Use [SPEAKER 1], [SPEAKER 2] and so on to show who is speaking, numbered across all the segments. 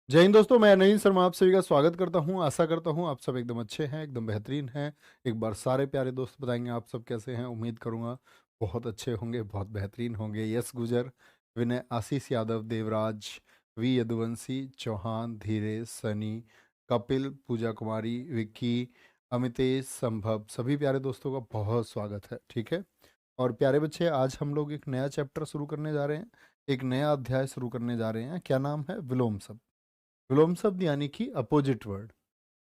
[SPEAKER 1] जय हिंद दोस्तों, मैं नईन शर्मा आप सभी का स्वागत करता हूं। आशा करता हूं आप सब एकदम अच्छे हैं, एकदम बेहतरीन हैं। एक बार सारे प्यारे दोस्त बताएंगे आप सब कैसे हैं। उम्मीद करूंगा बहुत अच्छे होंगे, बहुत बेहतरीन होंगे। यस गुजर, विनय, आशीष यादव, देवराज, वी यदुवंशी, चौहान, धीरेज, सनी, कपिल, पूजा कुमारी, विक्की, अमितेश, संभव, सभी प्यारे दोस्तों का बहुत स्वागत है। ठीक है। और प्यारे बच्चे, आज हम लोग एक नया चैप्टर शुरू करने जा रहे हैं, एक नया अध्याय शुरू करने जा रहे हैं। क्या नाम है? विलोम शब्द। विलोम शब्द यानी कि अपोजिट वर्ड।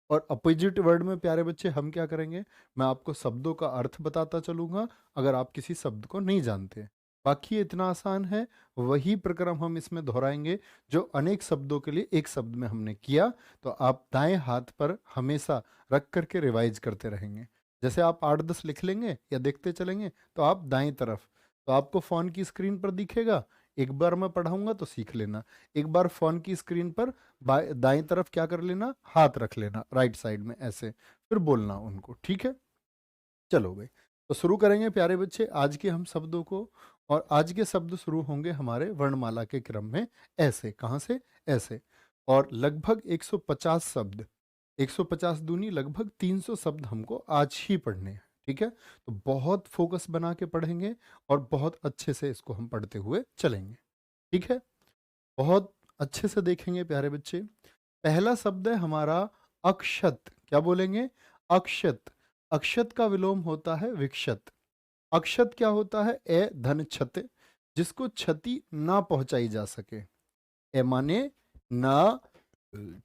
[SPEAKER 1] और अपोजिट वर्ड में प्यारे बच्चे हम क्या करेंगे, मैं आपको शब्दों का अर्थ बताता चलूंगा अगर आप किसी शब्द को नहीं जानते। बाकी ये इतना आसान है। वही प्रक्रम हम इसमें दोहराएंगे जो अनेक शब्दों के लिए एक शब्द में हमने किया। तो आप दाएं हाथ पर हमेशा रख करके रिवाइज करते रहेंगे। जैसे आप 8-10 लिख लेंगे या देखते चलेंगे तो आप दाएं तरफ, तो आपको फोन की स्क्रीन पर दिखेगा। एक बार मैं पढ़ाऊंगा तो सीख लेना। एक बार फोन की स्क्रीन पर दाईं तरफ क्या कर लेना, हाथ रख लेना राइट साइड में ऐसे, फिर बोलना उनको। ठीक है, चलो भाई। तो शुरू करेंगे प्यारे बच्चे आज के हम शब्दों को। और आज के शब्द शुरू होंगे हमारे वर्णमाला के क्रम में ऐसे। कहाँ से? ऐसे। और लगभग 150 शब्द, 150 दूनी लगभग 300 शब्द हमको आज ही पढ़ने हैं। ठीक है, तो बहुत फोकस बना के पढ़ेंगे और बहुत अच्छे से इसको हम पढ़ते हुए चलेंगे। ठीक है, बहुत अच्छे से देखेंगे प्यारे बच्चे। पहला शब्द है हमारा अक्षत। क्या बोलेंगे? अक्षत। अक्षत का विलोम होता है विक्षत। अक्षत क्या होता है? ए धन छत, जिसको क्षति ना पहुंचाई जा सके। ए माने ना,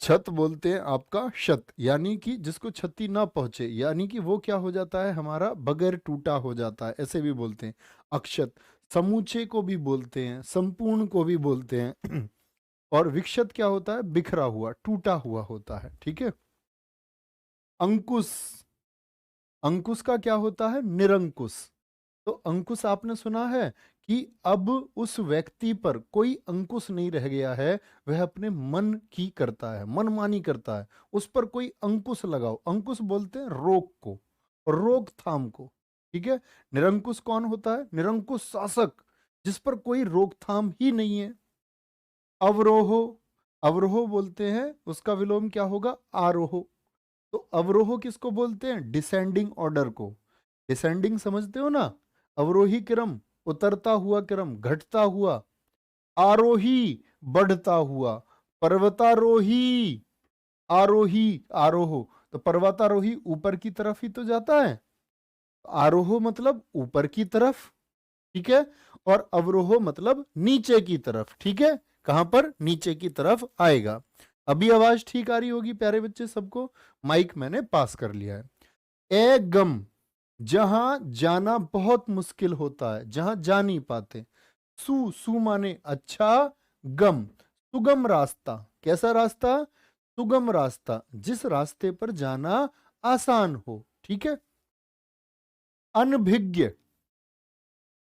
[SPEAKER 1] छत बोलते हैं आपका शत, यानी कि जिसको क्षति ना पहुंचे, यानी कि वो क्या हो जाता है हमारा, बगैर टूटा हो जाता है, ऐसे भी बोलते हैं अक्षत। समूचे को भी बोलते हैं, संपूर्ण को भी बोलते हैं। और विक्षत क्या होता है? बिखरा हुआ, टूटा हुआ होता है। ठीक है। अंकुश। अंकुश का क्या होता है? निरंकुश। तो अंकुश आपने सुना है कि अब उस व्यक्ति पर कोई अंकुश नहीं रह गया है, वह अपने मन की करता है, मनमानी करता है, उस पर कोई अंकुश लगाओ। अंकुश बोलते हैं रोक को, रोकथाम को। ठीक है। निरंकुश कौन होता है? निरंकुश शासक, जिस पर कोई रोकथाम ही नहीं है। अवरोह। अवरोह बोलते हैं, उसका विलोम क्या होगा? आरोह। तो अवरोह किसको बोलते हैं? डिसेंडिंग ऑर्डर को। डिसेंडिंग समझते हो ना? अवरोही क्रम, उतरता हुआ क्रम, घटता हुआ। आरोही, बढ़ता हुआ। पर्वतारोही, आरोही, आरोह। तो पर्वतारोही ऊपर की तरफ ही तो जाता है, आरोह मतलब ऊपर की तरफ। ठीक है। और अवरोह मतलब नीचे की तरफ। ठीक है, कहां पर? नीचे की तरफ आएगा। अभी आवाज ठीक आ रही होगी प्यारे बच्चे सबको। माइक मैंने पास कर लिया है। ए गम, जहां जाना बहुत मुश्किल होता है, जहां जा नहीं पाते। सु, सु माने अच्छा, गम सुगम रास्ता। कैसा रास्ता? सुगम रास्ता, जिस रास्ते पर जाना आसान हो। ठीक है। अनभिज्ञ।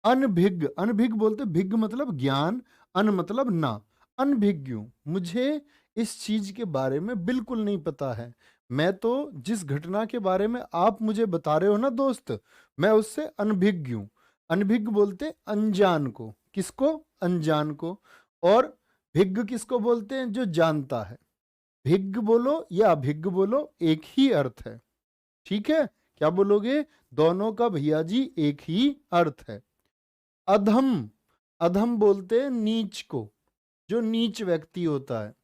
[SPEAKER 1] अनभिज्ञ, अनभिज्ञ बोलते, भिज्ञ मतलब ज्ञान, अन मतलब ना। अनभिज्ञ हूं, मुझे इस चीज के बारे में बिल्कुल नहीं पता है। मैं तो जिस घटना के बारे में आप मुझे बता रहे हो ना दोस्त, मैं उससे अनभिज्ञ हूं। अनभिज्ञ बोलते अनजान को। किसको? अनजान को। और भिज्ञ किसको बोलते हैं? जो जानता है। भिज्ञ बोलो या अभिज्ञ बोलो, एक ही अर्थ है। ठीक है। क्या बोलोगे? दोनों का भैया जी एक ही अर्थ है। अधम। अधम बोलते हैं नीच को, जो नीच व्यक्ति होता है,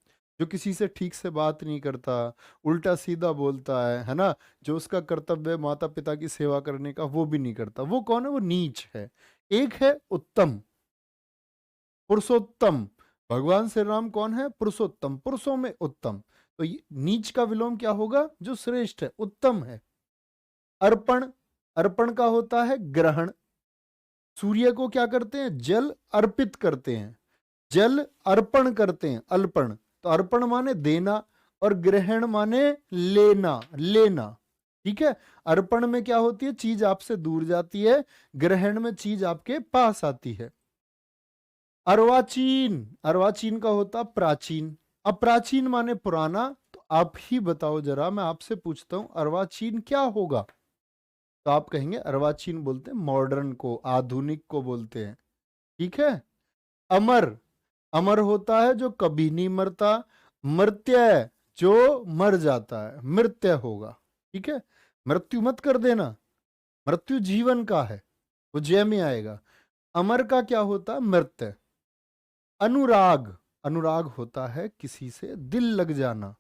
[SPEAKER 1] जो किसी से ठीक से बात नहीं करता, उल्टा सीधा बोलता है ना। जो उसका कर्तव्य माता पिता की सेवा करने का वो भी नहीं करता, वो कौन है? वो नीच है। एक है उत्तम, पुरुषोत्तम। भगवान श्री राम कौन है? पुरुषोत्तम, पुरुषों में उत्तम। तो नीच का विलोम क्या होगा? जो श्रेष्ठ है, उत्तम है। अर्पण। अर्पण का होता है ग्रहण। सूर्य को क्या करते हैं? जल अर्पित करते हैं, जल अर्पण करते हैं, अर्पण। तो अर्पण माने देना, और ग्रहण माने लेना, लेना। ठीक है। अर्पण में क्या होती है? चीज आपसे दूर जाती है, ग्रहण में चीज आपके पास आती है। अर्वाचीन। अर्वाचीन का होता प्राचीन। अब प्राचीन माने पुराना। तो आप ही बताओ जरा, मैं आपसे पूछता हूं अर्वाचीन क्या होगा? तो आप कहेंगे अर्वाचीन बोलते हैं मॉडर्न को, आधुनिक को बोलते हैं। ठीक है। अमर। अमर होता है जो कभी नहीं मरता, मृत्यय जो मर जाता है, मृत्यय होगा। ठीक है, मृत्यु मत कर देना, मृत्यु जीवन का है, वो जय में आएगा। अमर का क्या होता है? मृत्यु। अनुराग, अनुराग होता है किसी से दिल लग जाना,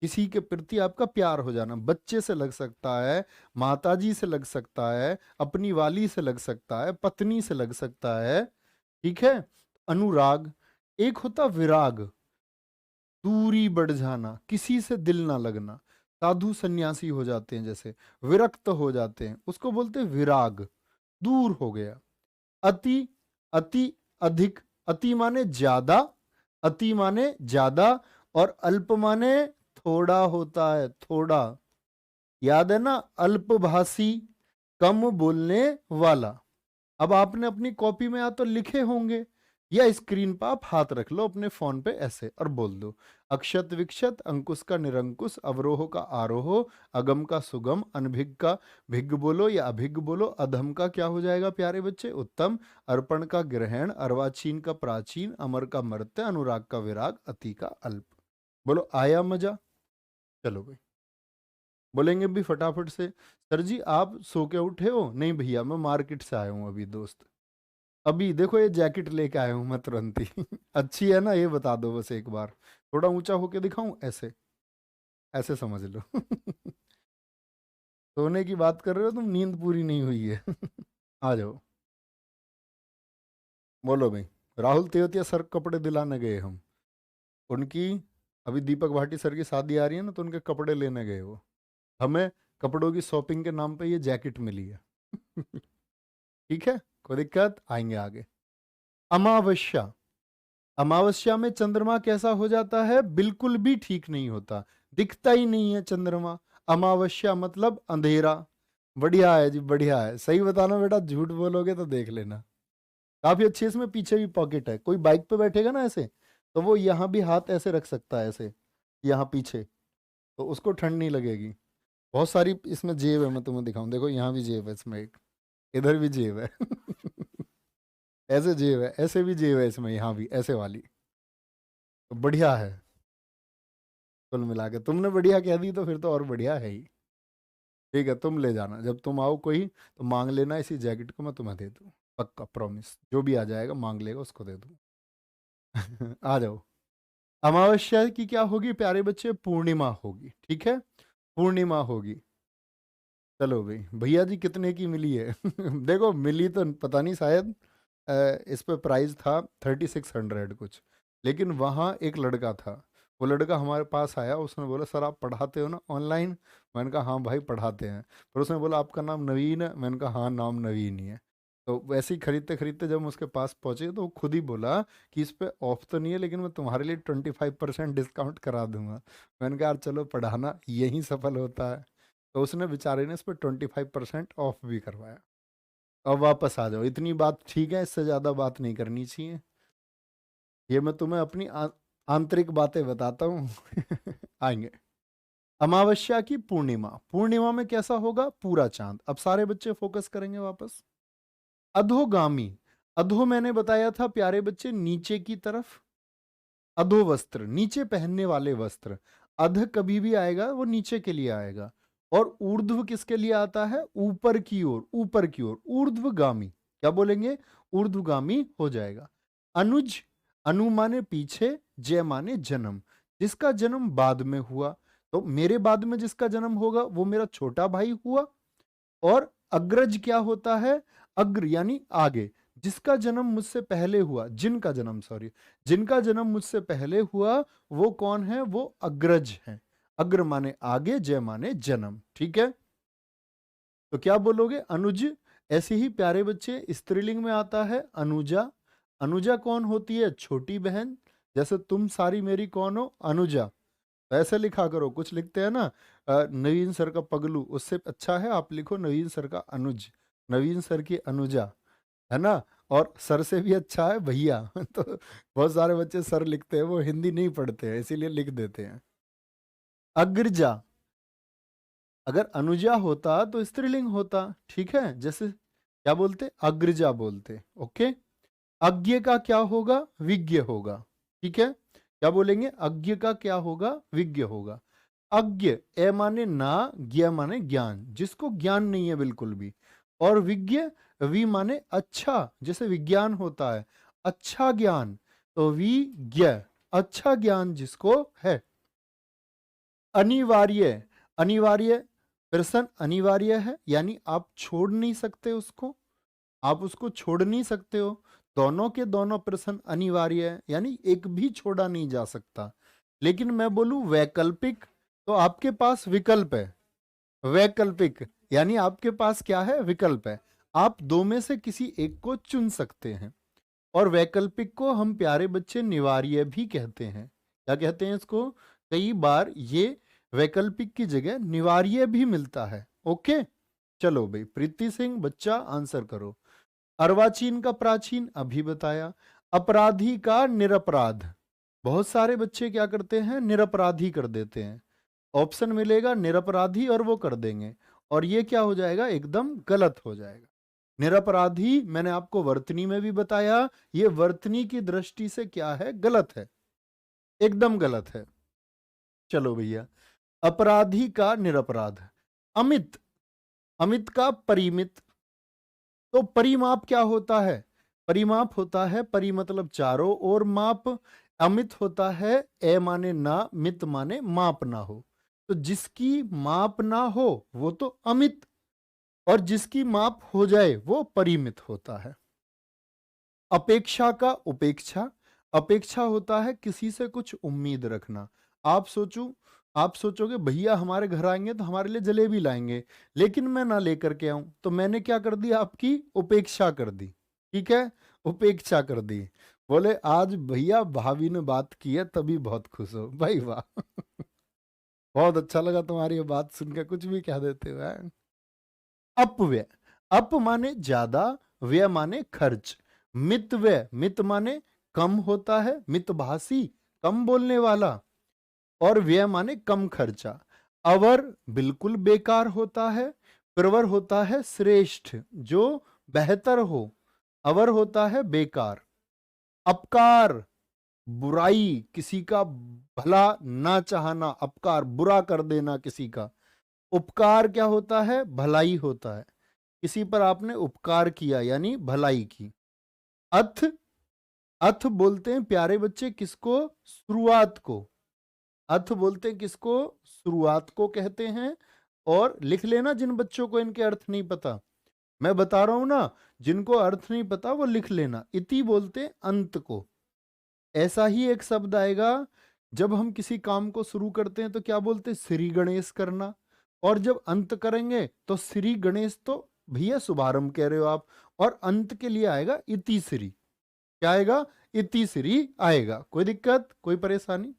[SPEAKER 1] किसी के प्रति आपका प्यार हो जाना। बच्चे से लग सकता है, माताजी से लग सकता है, अपनी वाली से लग सकता है, पत्नी से लग सकता है। ठीक है, अनुराग। एक होता विराग, दूरी बढ़ जाना, किसी से दिल ना लगना। साधु सन्यासी हो जाते हैं जैसे, विरक्त हो जाते हैं, उसको बोलते हैं विराग, दूर हो गया। अति, अति, अधिक। अति माने ज्यादा, अति माने ज्यादा, और अल्प माने थोड़ा होता है, थोड़ा। याद है ना, अल्पभाषी, कम बोलने वाला। अब आपने अपनी कॉपी में या तो लिखे होंगे, या स्क्रीन पर आप हाथ रख लो अपने फोन पे ऐसे और बोल दो, अक्षत विक्षत, अंकुश का निरंकुश, अवरोह का आरोह, अगम का सुगम, अनभिग का भिग बोलो या अभिग बोलो, अधम का क्या हो जाएगा प्यारे बच्चे? उत्तम। अर्पण का ग्रहण, अर्वाचीन का प्राचीन, अमर का मर्त्य, अनुराग का विराग, अति का अल्प। बोलो आया मजा? चलो भाई, बोलेंगे भी फटाफट से। सर जी आप सो के उठे हो? नहीं भैया, मैं मार्केट से आया हूँ अभी दोस्त, अभी देखो ये जैकेट लेके आया हूं मैं तुरंत ही। अच्छी है ना, ये बता दो बस एक बार। थोड़ा ऊंचा होके दिखाऊं ऐसे? ऐसे समझ लो। सोने की बात कर रहे हो तुम, नींद पूरी नहीं हुई है। आ जाओ, बोलो भाई। राहुल तेवतिया सर कपड़े दिलाने गए हम, उनकी अभी दीपक भाटी सर की शादी आ रही है ना, तो उनके कपड़े लेने गए वो। हमें कपड़ों की शॉपिंग के नाम पे ये जैकेट मिली है। ठीक है, कोई दिक्कत? आएंगे आगे। अमावस्या, अमावस्या में चंद्रमा कैसा हो जाता है? बिल्कुल भी ठीक नहीं होता, दिखता ही नहीं है चंद्रमा। अमावस्या मतलब अंधेरा। बढ़िया है जी, बढ़िया है, सही बताना बेटा, झूठ बोलोगे तो देख लेना। काफी अच्छी, इसमें पीछे भी पॉकेट है, कोई बाइक पे बैठेगा ना ऐसे, तो वो यहाँ भी हाथ ऐसे रख सकता है ऐसे, यहाँ पीछे, तो उसको ठंड नहीं लगेगी। बहुत सारी इसमें जेब है, मैं तुम्हें दिखाऊं, देखो यहाँ भी जेब है इसमें एक, इधर भी जेब है। ऐसे जेब है, ऐसे भी जेब है इसमें, यहाँ भी ऐसे वाली। तो बढ़िया है, कुल मिला के तुमने बढ़िया कह दी तो फिर तो और बढ़िया है ही। ठीक है, तुम ले जाना, जब तुम आओ कोई तो मांग लेना, इसी जैकेट को मैं तुम्हें दे दूँ, पक्का प्रॉमिस। जो भी आ जाएगा मांग लेगा उसको दे दूँ। आ जाओ। अमावस्या की क्या होगी प्यारे बच्चे? पूर्णिमा होगी। ठीक है, पूर्णिमा होगी। चलो भाई, भैया जी कितने की मिली है? देखो मिली तो पता नहीं, शायद इस पे प्राइस था 3600 कुछ, लेकिन वहाँ एक लड़का था, वो लड़का हमारे पास आया, उसने बोला सर आप पढ़ाते हो ना ऑनलाइन? मैंने कहा हाँ भाई पढ़ाते हैं। फिर उसने बोला आपका नाम नवीन है? मैंने कहा हाँ नाम नवीन ही है। तो वैसे ही खरीदते खरीदते जब हम उसके पास पहुंचे तो वो खुद ही बोला कि इस पे ऑफ तो नहीं है, लेकिन मैं तुम्हारे लिए 25% डिस्काउंट करा दूंगा। मैंने कहा यार चलो, पढ़ाना यही सफल होता है। तो उसने बेचारे ने इस पर 25% ऑफ भी करवाया। अब वापस आ जाओ, इतनी बात ठीक है, इससे ज़्यादा बात नहीं करनी चाहिए। ये मैं तुम्हें अपनी आंतरिक बातें बताता हूँ। आएंगे। अमावस्या की पूर्णिमा, पूर्णिमा में कैसा होगा? पूरा चांद। अब सारे बच्चे फोकस करेंगे वापस। अधोगामी, अधो मैंने बताया था प्यारे बच्चे, नीचे की तरफ। अधो वस्त्र, नीचे पहनने वाले वस्त्र। अध कभी भी आएगा वो नीचे के लिए आएगा, और ऊर्ध्व किसके लिए आता है? ऊपर की ओर, ऊपर की ओर, ऊर्ध्वगामी। क्या बोलेंगे? ऊर्ध्वगामी हो जाएगा। अनुज, अनु माने पीछे, जय माने जन्म, जिसका जन्म बाद में हुआ। तो मेरे बाद में जिसका जन्म होगा वो मेरा छोटा भाई हुआ। और अग्रज क्या होता है? अग्र यानी आगे, जिसका जन्म मुझसे पहले हुआ, जिनका जन्म, सॉरी, जिनका जन्म मुझसे पहले हुआ वो कौन है? वो अग्रज है। अग्र माने आगे, जय माने जन्म। ठीक है, तो क्या बोलोगे? अनुज। ऐसे ही प्यारे बच्चे स्त्रीलिंग में आता है अनुजा। अनुजा कौन होती है? छोटी बहन। जैसे तुम सारी मेरी कौन हो? अनुजा। तो ऐसे लिखा करो, कुछ लिखते हैं ना नवीन सर का पगलू, उससे अच्छा है आप लिखो नवीन सर का अनुज, नवीन सर की अनुजा, है ना। और सर से भी अच्छा है भैया। तो बहुत सारे बच्चे सर लिखते हैं, वो हिंदी नहीं पढ़ते हैं इसीलिए लिख देते हैं। अग्रजा, अगर अनुजा होता तो स्त्रीलिंग होता। ठीक है, जैसे क्या बोलते? अग्रजा बोलते। ओके। अज्ञ का क्या होगा? विज्ञ होगा। ठीक है, क्या बोलेंगे? अज्ञ का क्या होगा? विज्ञ होगा। अज्ञ, ए माने ना, ज्ञ माने ज्ञान, जिसको ज्ञान नहीं है बिल्कुल भी। और विज्ञ, वी माने अच्छा, जैसे विज्ञान होता है, अच्छा ज्ञान, तो विज्ञ, अच्छा ज्ञान जिसको है। अनिवार्य, अनिवार्य, प्रश्न अनिवार्य है, यानी आप छोड़ नहीं सकते उसको, आप उसको छोड़ नहीं सकते हो। दोनों के दोनों प्रश्न अनिवार्य है, यानी एक भी छोड़ा नहीं जा सकता। लेकिन मैं बोलूं वैकल्पिक, तो आपके पास विकल्प है। वैकल्पिक यानी आपके पास क्या है? विकल्प है। आप दो में से किसी एक को चुन सकते हैं। और वैकल्पिक को हम प्यारे बच्चे निवार्य भी कहते हैं। क्या कहते हैं इसको? कई बार ये वैकल्पिक की जगह निवार्य भी मिलता है। ओके, चलो भाई, प्रीति सिंह बच्चा आंसर करो। अर्वाचीन का प्राचीन अभी बताया। अपराधी का निरपराध, बहुत सारे बच्चे क्या करते हैं? निरपराधी कर देते हैं। ऑप्शन मिलेगा निरपराधी और वो कर देंगे, और ये क्या हो जाएगा? एकदम गलत हो जाएगा। निरपराधी मैंने आपको वर्तनी में भी बताया, ये वर्तनी की दृष्टि से क्या है? गलत है, एकदम गलत है। चलो भैया, अपराधी का निरपराध। अमित, अमित का परिमित। तो परिमाप क्या होता है? परिमाप होता है, परि मतलब चारों ओर माप, अमित होता है ए माने ना, मित माने माप ना हो। तो जिसकी माप ना हो वो तो अमित, और जिसकी माप हो जाए वो परिमित होता है। अपेक्षा का उपेक्षा। अपेक्षा होता है किसी से कुछ उम्मीद रखना। आप सोचो, आप सोचोगे भैया हमारे घर आएंगे तो हमारे लिए जलेबी लाएंगे, लेकिन मैं ना लेकर के आऊं, तो मैंने क्या कर दी? आपकी उपेक्षा कर दी। ठीक है, उपेक्षा कर दी। बोले आज भैया भाभी ने बात की है तभी बहुत खुश हो भाई, वाह बहुत अच्छा लगा तुम्हारी ये बात सुनकर, कुछ भी कह देते हो हैं। अपव्यय, अप माने ज्यादा, व्यय माने खर्च। मित व्यय, मित माने कम होता है, मितभाषी कम बोलने वाला, और व्यय माने कम खर्चा। अवर बिल्कुल बेकार होता है। प्रवर होता है श्रेष्ठ, जो बेहतर हो। अवर होता है बेकार। अपकार, बुराई, किसी का भला ना चाहना, अपकार बुरा कर देना किसी का। उपकार क्या होता है? भलाई होता है, किसी पर आपने उपकार किया यानी भलाई की। अथ, अथ बोलते हैं प्यारे बच्चे किसको? शुरुआत को। अथ बोलते हैं किसको? शुरुआत को कहते हैं। और लिख लेना जिन बच्चों को इनके अर्थ नहीं पता, मैं बता रहा हूं ना, जिनको अर्थ नहीं पता वो लिख लेना। इति बोलते हैं अंत को। ऐसा ही एक शब्द आएगा, जब हम किसी काम को शुरू करते हैं तो क्या बोलते हैं? श्री गणेश करना। और जब अंत करेंगे तो श्री गणेश तो भैया शुभारंभ कह रहे हो आप, और अंत के लिए आएगा इति श्री। क्या आएगा? इति श्री आएगा। कोई दिक्कत, कोई परेशानी?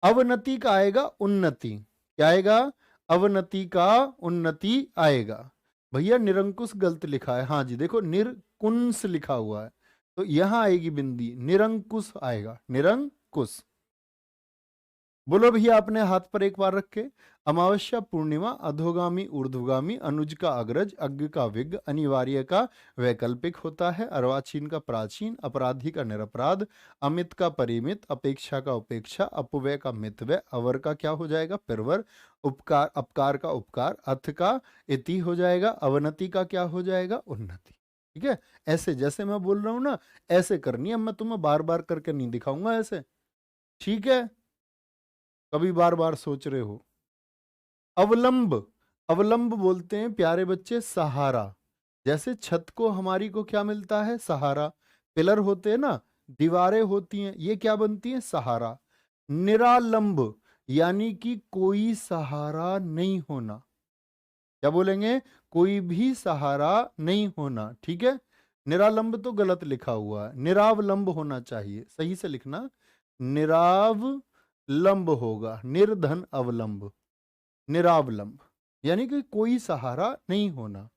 [SPEAKER 1] अवनति का आएगा उन्नति। क्या आएगा? अवनति का उन्नति आएगा। भैया निरंकुश गलत लिखा है, हाँ जी देखो निरकुंस लिखा हुआ है, तो यहां आएगी बिंदी, निरंकुश आएगा, निरंकुश। बोलो भैया अपने हाथ पर एक बार रख के। अमावस्या पूर्णिमा, अधोगामी ऊर्ध्वगामी, अनुज का अग्रज, अज्ञ का विज्ञ, अनिवार्य का वैकल्पिक होता है, अर्वाचीन का प्राचीन, अपराधी का निरपराध, अमित का परिमित, अपेक्षा का उपेक्षा, अपव्यय का मितव्यय, अवर का क्या हो जाएगा? परवर, उपकार अपकार का उपकार, अथ का इति हो जाएगा, अवनति का क्या हो जाएगा? उन्नति। ठीक है, ऐसे जैसे मैं बोल रहा हूं ना ऐसे करनी है, मैं तुम्हें बार बार करके नहीं दिखाऊंगा ऐसे। ठीक है, कभी बार बार सोच रहे हो। अवलंब, अवलंब बोलते हैं प्यारे बच्चे सहारा। जैसे छत को हमारी को क्या मिलता है? सहारा। पिलर होते हैं ना, दीवारें होती हैं, ये क्या बनती हैं? सहारा। निरालंब यानी कि कोई सहारा नहीं होना। क्या बोलेंगे? कोई भी सहारा नहीं होना। ठीक है, निरालंब तो गलत लिखा हुआ है, निरावलंब होना चाहिए, सही से लिखना। निरावलंब होगा, निर्धन अवलंब, निरावलंब यानी कि कोई सहारा नहीं होना।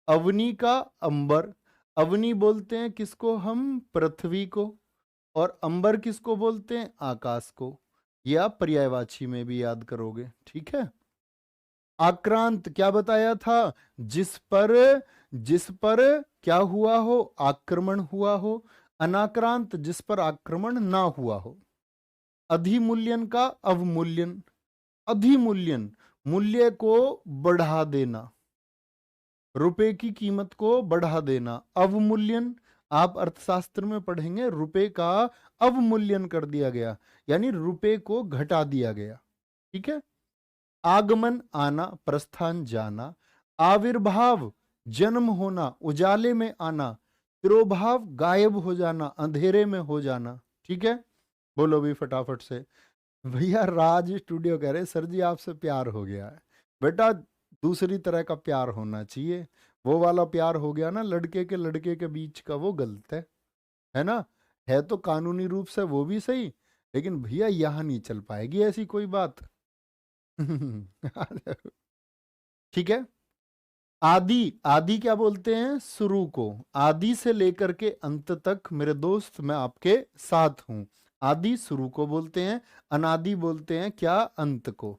[SPEAKER 1] अवनी का अंबर, अवनी बोलते हैं किसको हम? पृथ्वी को। और अंबर किसको बोलते हैं? आकाश को। यह आप पर्यायवाची में भी याद करोगे। ठीक है, आक्रांत क्या बताया था? जिस पर, जिस पर क्या हुआ हो? आक्रमण हुआ हो। अनाक्रांत जिस पर आक्रमण ना हुआ हो। अधिमूल्यन का अवमूल्यन, अधिमूल्यन मूल्य को बढ़ा देना, रुपए की कीमत को बढ़ा देना। अवमूल्यन आप अर्थशास्त्र में पढ़ेंगे, रुपए का अवमूल्यन कर दिया गया, यानी रुपए को घटा दिया गया। ठीक है। आगमन आना, प्रस्थान जाना। आविर्भाव जन्म होना, उजाले में आना। तिरोभाव गायब हो जाना, अंधेरे में हो जाना। ठीक है, बोलो भी फटाफट से। भैया राज स्टूडियो कह रहे सर जी आपसे प्यार हो गया है। बेटा दूसरी तरह का प्यार होना चाहिए, वो वाला प्यार हो गया ना लड़के के लड़के के बीच का, वो गलत है ना। है तो कानूनी रूप से वो भी सही, लेकिन भैया यहाँ नहीं चल पाएगी ऐसी कोई बात। ठीक है। आदि, आदि क्या बोलते हैं? शुरू को। आदि से लेकर के अंत तक मेरे दोस्त मैं आपके साथ हूं। आदि शुरू को बोलते हैं, अनादि बोलते हैं क्या? अंत को।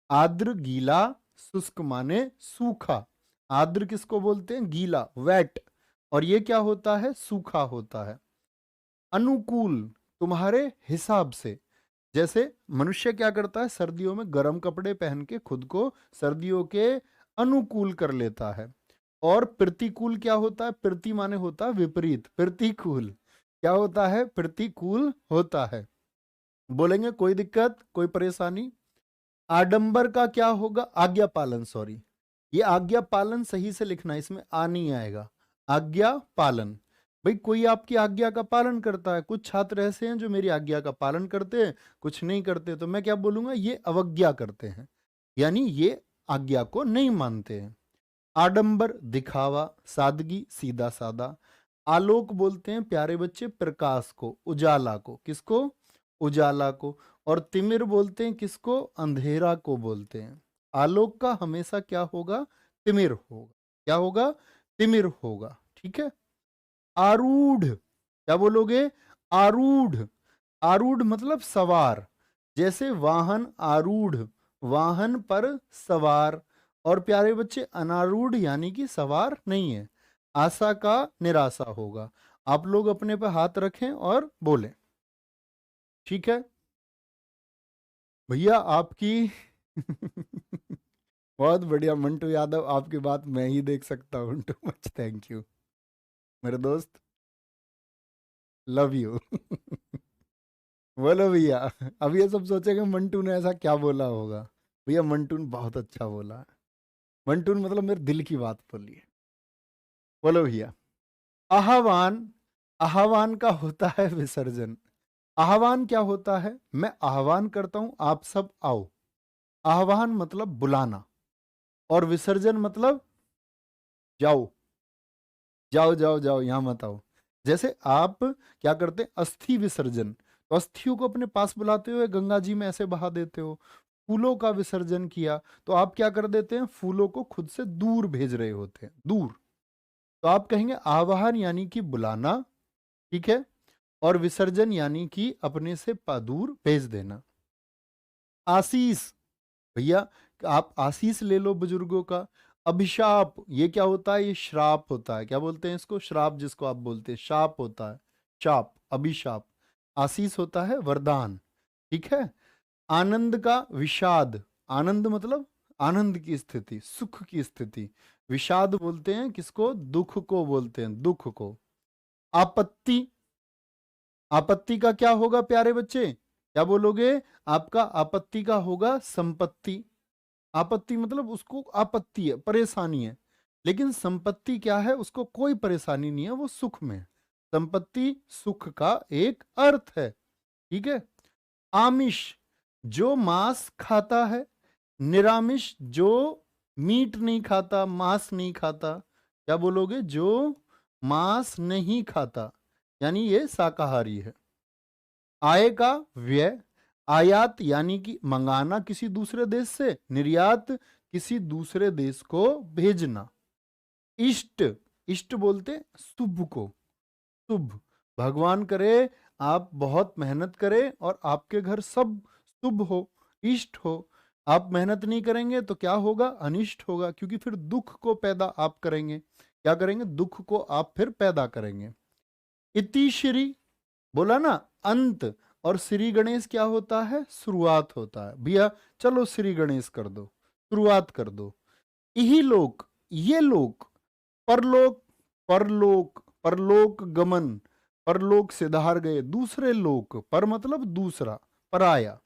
[SPEAKER 1] आर्द्र गीला, शुष्क माने सूखा। आर्द्र किसको बोलते हैं? गीला, वेट। और ये क्या होता है? सूखा होता है। अनुकूल, तुम्हारे हिसाब से। जैसे मनुष्य क्या करता है? सर्दियों में गर्म कपड़े पहन के खुद को सर्दियों के अनुकूल कर लेता है। और प्रतिकूल क्या होता है? प्रति माने होता है विपरीत, प्रतिकूल क्या होता है? प्रतिकूल होता है। बोलेंगे कोई दिक्कत, कोई परेशानी? आडंबर का क्या होगा? आज्ञा पालन, सॉरी ये आज्ञा पालन सही से लिखना, इसमें आ नहीं आएगा। आज्ञा पालन, भाई कोई आपकी आज्ञा का पालन करता है। कुछ छात्र ऐसे हैं जो मेरी आज्ञा का पालन करते हैं, कुछ नहीं करते, तो मैं क्या बोलूंगा? ये अवज्ञा करते हैं, यानी ये आज्ञा को नहीं मानते हैं। आडंबर दिखावा, सादगी सीधा सादा। आलोक बोलते हैं प्यारे बच्चे प्रकाश को, उजाला को। किसको? उजाला को। और तिमिर बोलते हैं किसको? अंधेरा को बोलते हैं। आलोक का हमेशा क्या होगा? तिमिर होगा। क्या होगा? तिमिर होगा। ठीक है। आरूढ़, क्या बोलोगे? आरूढ़, आरूढ़ मतलब सवार। जैसे वाहन आरूढ़, वाहन पर सवार। और प्यारे बच्चे अनारूढ़ यानी कि सवार नहीं है। आशा का निराशा होगा। आप लोग अपने पे हाथ रखें और बोलें। ठीक है भैया आपकी बहुत बढ़िया मंटू यादव, आपकी बात मैं ही देख सकता हूँ। टू मच थैंक यू मेरे दोस्त, लव यू। बोलो भैया। अब ये सब सोचेंगे मंटू ने ऐसा क्या बोला होगा। भैया मंटू ने बहुत अच्छा बोला है। मंटू ने मतलब मेरे दिल की बात बोली है। बोलो भैया। आह्वान, आह्वान का होता है विसर्जन। आह्वान क्या होता है? मैं आह्वान करता हूं आप सब आओ। आह्वान मतलब बुलाना, और विसर्जन मतलब जाओ जाओ जाओ जाओ, यहां मत आओ। जैसे आप क्या करते हैं? अस्थि विसर्जन, तो अस्थियों को अपने पास बुलाते हुए गंगा जी में ऐसे बहा देते हो। फूलों का विसर्जन किया तो आप क्या कर देते हैं? फूलों को खुद से दूर भेज रहे होते हैं, दूर। तो आप कहेंगे आवाहन यानी कि बुलाना, ठीक है, और विसर्जन यानी कि अपने से दूर भेज देना। आशीष, भैया आप आशीष ले लो बुजुर्गों का। अभिशाप, ये क्या होता है? ये श्राप होता है। क्या बोलते हैं इसको? श्राप जिसको आप बोलते हैं, शाप होता है, शाप, अभिशाप। आशीष होता है वरदान। ठीक है। आनंद का विषाद, आनंद मतलब आनंद की स्थिति, सुख की स्थिति। विषाद बोलते हैं किसको? दुख को बोलते हैं, दुख को। आपत्ति, आपत्ति का क्या होगा प्यारे बच्चे? क्या बोलोगे? आपका आपत्ति का होगा संपत्ति। आपत्ति मतलब उसको आपत्ति है, परेशानी है, लेकिन संपत्ति क्या है? उसको कोई परेशानी नहीं है, वो सुख में है। संपत्ति सुख का एक अर्थ है। ठीक है। आमिष, जो मांस खाता है। निरामिष, जो मीट नहीं खाता, मांस नहीं खाता। क्या बोलोगे? जो मांस नहीं खाता, यानी ये शाकाहारी है। आय का व्यय, आयात यानी कि मंगाना किसी दूसरे देश से, निर्यात किसी दूसरे देश को भेजना। इष्ट, इष्ट बोलते शुभ को, शुभ। भगवान करे आप बहुत मेहनत करें और आपके घर सब शुभ हो, इष्ट हो। आप मेहनत नहीं करेंगे तो क्या होगा? अनिष्ट होगा, क्योंकि फिर दुख को पैदा आप करेंगे। क्या करेंगे? दुख को आप फिर पैदा करेंगे। इतिश्री, बोला ना अंत, और श्री गणेश क्या होता है? शुरुआत होता है। भैया चलो श्री गणेश कर दो, शुरुआत कर दो। यही लोक, ये लोक, परलोक, परलोक, परलोक गमन, परलोक सिधार गए, दूसरे लोक, पर मतलब दूसरा, पराया।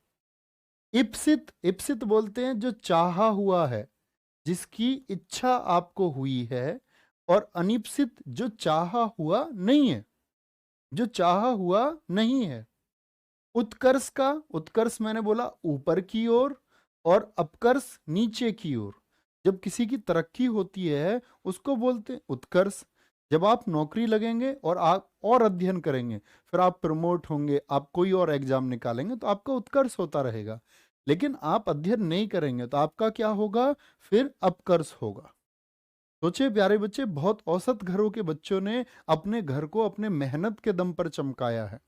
[SPEAKER 1] इप्सित, इप्सित बोलते हैं जो चाहा हुआ है, जिसकी इच्छा आपको हुई है, और अनिप्सित जो चाहा हुआ नहीं है, जो चाहा हुआ नहीं है। उत्कर्ष का, उत्कर्ष मैंने बोला ऊपर की ओर, और अपकर्ष नीचे की ओर। जब किसी की तरक्की होती है उसको बोलते हैं उत्कर्ष। जब आप नौकरी लगेंगे और आप और अध्ययन करेंगे, फिर आप प्रमोट होंगे, आप कोई और एग्जाम निकालेंगे, तो आपका उत्कर्ष होता रहेगा। लेकिन आप अध्ययन नहीं करेंगे तो आपका क्या होगा? फिर अपकर्ष होगा। सोचिए प्यारे बच्चे, बहुत औसत घरों के बच्चों ने अपने घर को अपने मेहनत के दम पर चमकाया है,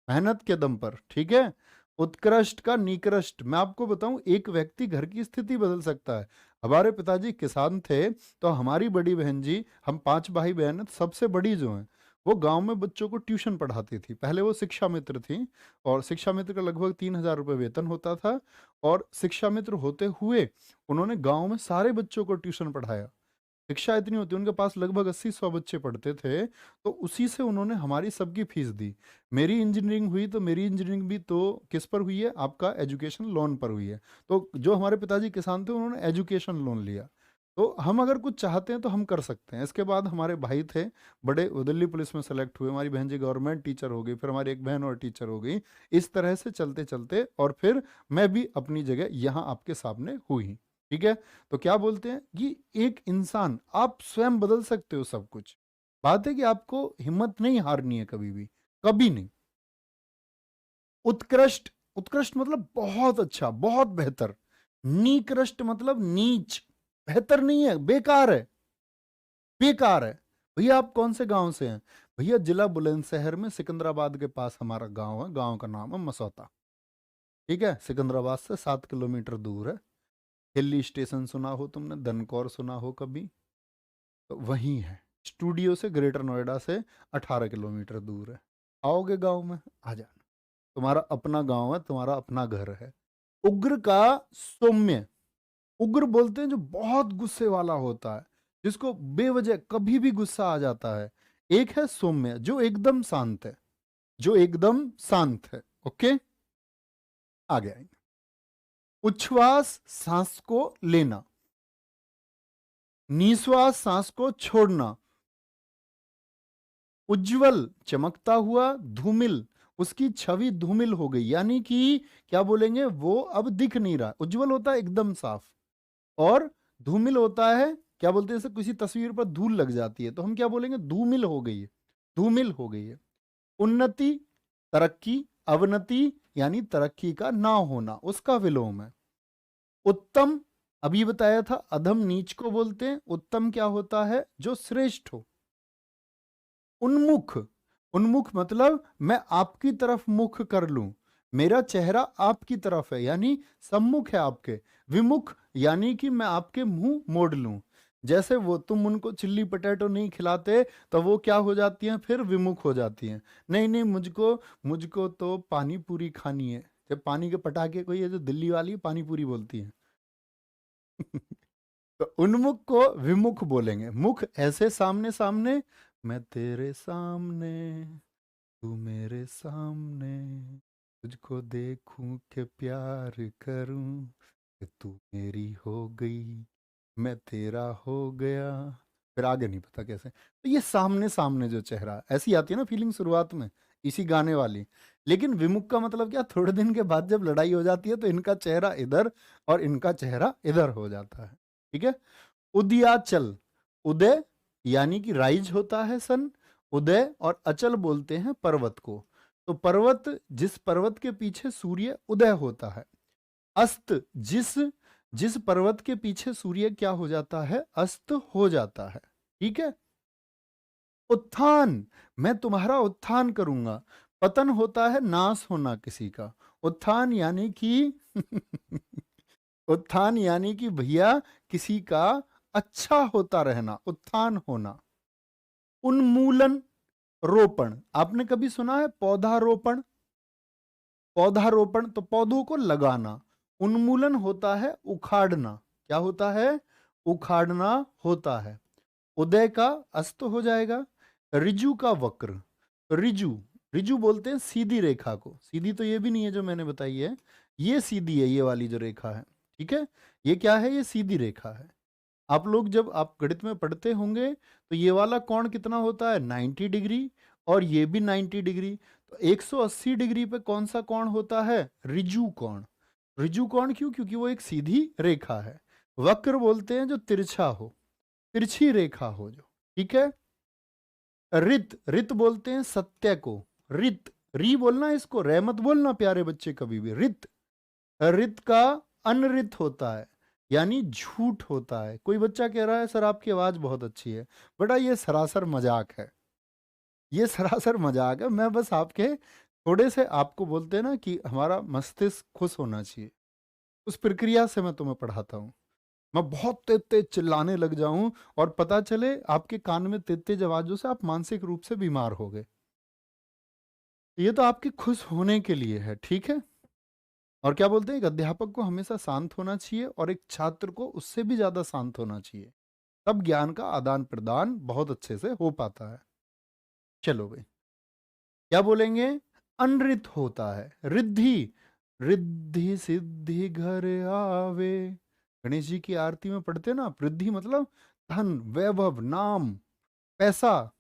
[SPEAKER 1] मेहनत के दम पर, ठीक है। उत्कृष्ट का निकृष्ट, मैं आपको बताऊं, एक व्यक्ति घर की स्थिति बदल सकता है। हमारे पिताजी किसान थे, तो हमारी बड़ी बहन जी, हम 5 भाई बहन हैं, सबसे बड़ी जो है वो गांव में बच्चों को ट्यूशन पढ़ाती थी। पहले वो शिक्षा मित्र थी, और शिक्षा मित्र का लगभग 3,000 रुपये वेतन होता था। और शिक्षा मित्र होते हुए उन्होंने गांव में सारे बच्चों को ट्यूशन पढ़ाया। शिक्षा इतनी होती, उनके पास लगभग 80-100 बच्चे पढ़ते थे, तो उसी से उन्होंने हमारी सबकी फीस दी। मेरी इंजीनियरिंग हुई, तो मेरी इंजीनियरिंग भी तो किस पर हुई है? आपका एजुकेशन लोन पर हुई है। तो जो हमारे पिताजी किसान थे, उन्होंने एजुकेशन लोन लिया। तो हम अगर कुछ चाहते हैं तो हम कर सकते हैं। इसके बाद हमारे भाई थे बड़े, वो दिल्ली पुलिस में सेलेक्ट हुए, हमारी बहन जी गवर्नमेंट टीचर हो गई, फिर हमारी एक बहन और टीचर हो गई। इस तरह से चलते चलते और फिर मैं भी अपनी जगह यहाँ आपके सामने हुई, ठीक है। तो क्या बोलते हैं कि एक इंसान, आप स्वयं बदल सकते हो सब कुछ। बात है कि आपको हिम्मत नहीं हारनी है कभी भी, कभी नहीं। उत्कृष्ट, उत्कृष्ट मतलब बहुत अच्छा, बहुत बेहतर। निकृष्ट मतलब नीच, बेहतर नहीं है, बेकार है, बेकार है। भैया आप कौन से गांव से हैं? भैया जिला बुलंदशहर में सिकंदराबाद के पास हमारा गांव है, गांव का नाम है मसौता, ठीक है। सिकंदराबाद से 7 किलोमीटर दूर है। हिली स्टेशन सुना हो तुमने, दनकौर सुना हो कभी, तो वहीं है। स्टूडियो से, ग्रेटर नोएडा से 18 किलोमीटर दूर है। आओगे गांव में, आ जाना, तुम्हारा अपना गांव है, तुम्हारा अपना घर है। उग्र का सौम्य, उग्र बोलते हैं जो बहुत गुस्से वाला होता है, जिसको बेवजह कभी भी गुस्सा आ जाता है। एक है सौम्य जो एकदम शांत है, जो एकदम शांत है। ओके, आगे आएंगे। उच्छ्वास सांस को लेना, निश्वास सांस को छोड़ना। उज्जवल चमकता हुआ, धूमिल उसकी छवि धूमिल हो गई, यानी कि क्या बोलेंगे, वो अब दिख नहीं रहा। उज्जवल होता है एकदम साफ, और धूमिल होता है, क्या बोलते हैं, जैसे किसी तस्वीर पर धूल लग जाती है तो हम क्या बोलेंगे, धूमिल हो गई है, धूमिल हो गई है। उन्नति तरक्की, अवनति यानी तरक्की का ना होना, उसका विलोम है। उत्तम, अभी बताया था, अधम नीच को बोलते हैं। उत्तम क्या होता है? जो श्रेष्ठ हो। उन्मुख, उन्मुख मतलब मैं आपकी तरफ मुख कर लूं, मेरा चेहरा आपकी तरफ है, यानी सम्मुख है आपके। विमुख यानी कि मैं आपके मुंह मोड़ लूं। जैसे वो, तुम उनको चिल्ली पटेटो नहीं खिलाते तो वो क्या हो जाती हैं, फिर विमुख हो जाती हैं। नहीं नहीं, मुझको मुझको तो पानी पूरी खानी है। जब पानी के पटाखे को, ये जो दिल्ली वाली पानी पूरी बोलती है तो उन्मुख को विमुख बोलेंगे। मुख ऐसे सामने सामने, मैं तेरे सामने, तू मेरे सामने, तुझको देखूं के प्यार करूं, कि तू मेरी हो गई, मैं तेरा हो गया। फिर आगे नहीं पता कैसे। तो ये सामने सामने जो चेहरा, ऐसी आती है ना फीलिंग शुरुआत में, इसी गाने वाली। लेकिन विमुख का मतलब क्या, थोड़े दिन के बाद जब लड़ाई हो जाती है तो इनका चेहरा इधर और इनका चेहरा इधर हो जाता है, ठीक है। उदयाचल, उदय यानी कि राइज होता है सन, उदय, और अचल बोलते हैं पर्वत को। तो पर्वत, जिस पर्वत के पीछे सूर्य उदय होता है। अस्त, जिस जिस पर्वत के पीछे सूर्य क्या हो जाता है, अस्त हो जाता है, ठीक है। उत्थान, मैं तुम्हारा उत्थान करूंगा। पतन होता है नाश होना किसी का। उत्थान यानी कि उत्थान यानी कि भैया किसी का अच्छा होता रहना, उत्थान होना। उन्मूलन, रोपण, आपने कभी सुना है पौधा रोपण? पौधारोपण तो पौधों को लगाना। उन्मूलन होता है उखाड़ना। क्या होता है? उखाड़ना होता है। उदय का अस्त हो जाएगा। ऋजु का वक्र। ऋजु, ऋजु बोलते हैं सीधी रेखा को। सीधी तो ये भी नहीं है जो मैंने बताई है, ये सीधी है, ये वाली जो रेखा है, ठीक है। ये क्या है? ये सीधी रेखा है। आप लोग जब आप गणित में पढ़ते होंगे तो ये वाला कोण कितना होता है? 90 डिग्री, और ये भी 90 डिग्री। तो 180 डिग्री पे कौन सा कोण होता है? ऋजु कोण। ऋजु कोण क्यों? क्योंकि वो एक सीधी रेखा है। वक्र बोलते हैं जो तिरछा हो, तिरछी रेखा हो जो, ठीक है। रित, रित बोलते हैं सत्य को। रित, री बोलना इसको, रे मत बोलना प्यारे बच्चे कभी भी। रित, रित का अनरित होता है, यानी झूठ होता है। कोई बच्चा कह रहा है सर आपकी आवाज बहुत अच्छी है। बेटा ये सरासर मजाक है, ये सरासर मजाक है। मैं बस आपके थोड़े से, आपको बोलते हैं ना कि हमारा मस्तिष्क खुश होना चाहिए, उस प्रक्रिया से मैं तुम्हें पढ़ाता हूँ। मैं बहुत तेज तेज चिल्लाने लग जाऊं और पता चले आपके कान में तेज तेज आवाजों से आप मानसिक रूप से बीमार हो गए, ये तो आपके खुश होने के लिए है, ठीक है। और क्या बोलते हैं, एक अध्यापक को हमेशा शांत होना चाहिए और एक छात्र को उससे भी ज्यादा शांत होना चाहिए, तब ज्ञान का आदान प्रदान बहुत अच्छे से हो पाता है। चलो भाई, क्या बोलेंगे? अनृत होता है। रिद्धि, रिद्धि सिद्धि घर आवे। गणेश जी की आरती में पढ़ते हैं ना आप, रिद्धि मतलब धन, वैभव, नाम, पैसा।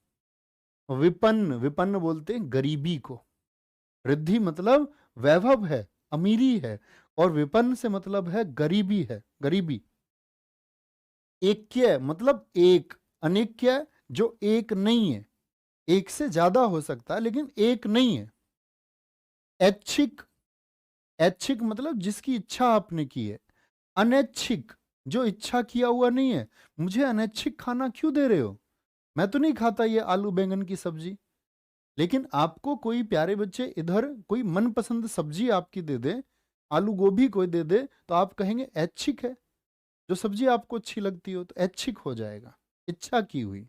[SPEAKER 1] विपन्न, विपन्न बोलते हैं गरीबी को। रिद्धि मतलब वैभव है, अमीरी है, और विपन्न से मतलब है गरीबी है, गरीबी। ऐक्य मतलब एक, अनेक्य जो एक नहीं है, एक से ज्यादा हो सकता है लेकिन एक नहीं है। ऐच्छिक, ऐच्छिक मतलब जिसकी इच्छा आपने की है। अनैच्छिक जो इच्छा किया हुआ नहीं है। मुझे अनैच्छिक खाना क्यों दे रहे हो? मैं तो नहीं खाता ये आलू बैंगन की सब्जी, लेकिन आपको कोई प्यारे बच्चे इधर कोई मनपसंद सब्जी आपकी दे दे, आलू गोभी कोई दे दे, तो आप कहेंगे ऐच्छिक है। जो सब्जी आपको अच्छी लगती हो तो ऐच्छिक हो जाएगा, इच्छा की हुई।